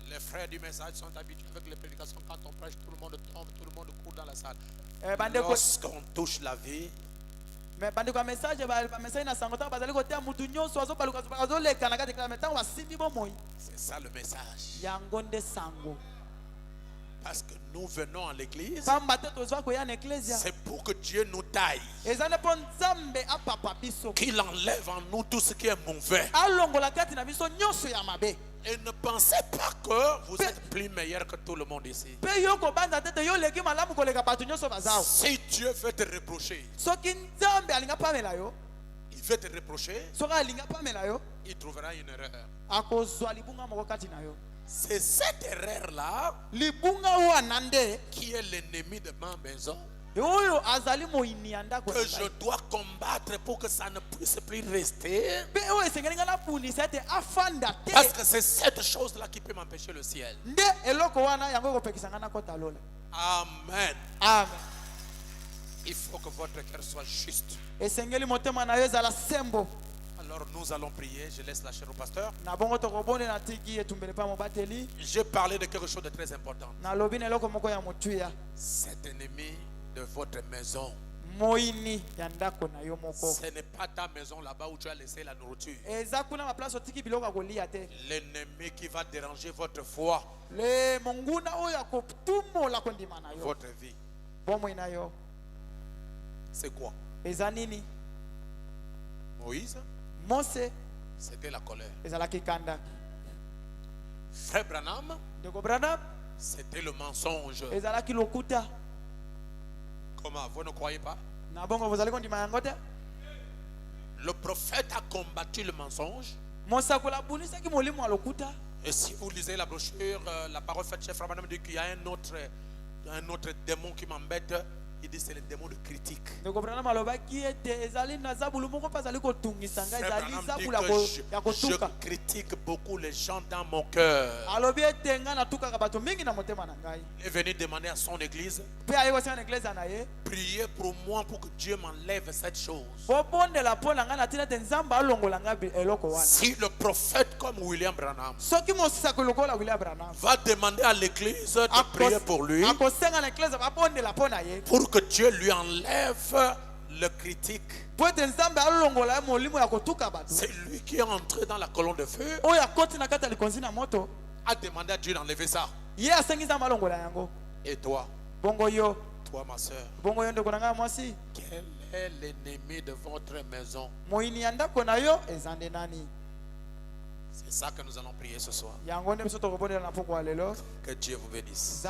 Les frères du message sont habitués avec les prédications. Quand on prêche, tout le monde tombe, tout le monde court dans la salle. Lorsqu'on touche la vie, c'est ça le message. Parce que nous venons à l'église, c'est pour que Dieu nous taille, qu'il enlève en nous tout ce qui est mauvais. Et ne pensez pas que vous êtes plus meilleur que tout le monde ici. Si Dieu veut te reprocher, il veut te reprocher, il trouvera une erreur. C'est cette erreur-là qui est l'ennemi de ma maison, que je dois combattre pour que ça ne puisse plus rester. Parce que c'est cette chose-là qui peut m'empêcher le ciel. Amen. Amen. Il faut que votre cœur soit juste. Alors nous allons prier. Je laisse la chair au pasteur. J'ai parlé de quelque chose de très important. Cet ennemi de votre maison, ce n'est pas ta maison là-bas où tu as laissé la nourriture. L'ennemi qui va déranger votre foi, votre vie. C'est quoi? Moïse, c'était la colère. Frère Branham, c'était le mensonge. Comment? Vous ne croyez pas? Le prophète a combattu le mensonge. Et si vous lisez la brochure, la parole faite chez Frère Branham dit qu'il y a un autre démon qui m'embête. Il dit c'est le démon de critique. Je critique beaucoup les gens dans mon cœur. Il est venu demander à son église, priez pour moi pour que Dieu m'enlève cette chose. Si le prophète comme William Branham va demander à l'église de prier pour lui, pour que Dieu lui enlève le critique, c'est lui qui est entré dans la colonne de feu, a demandé à Dieu d'enlever ça. Et toi, toi ma soeur, quel est l'ennemi de votre maison? C'est ça que nous allons prier ce soir. Que Dieu vous bénisse.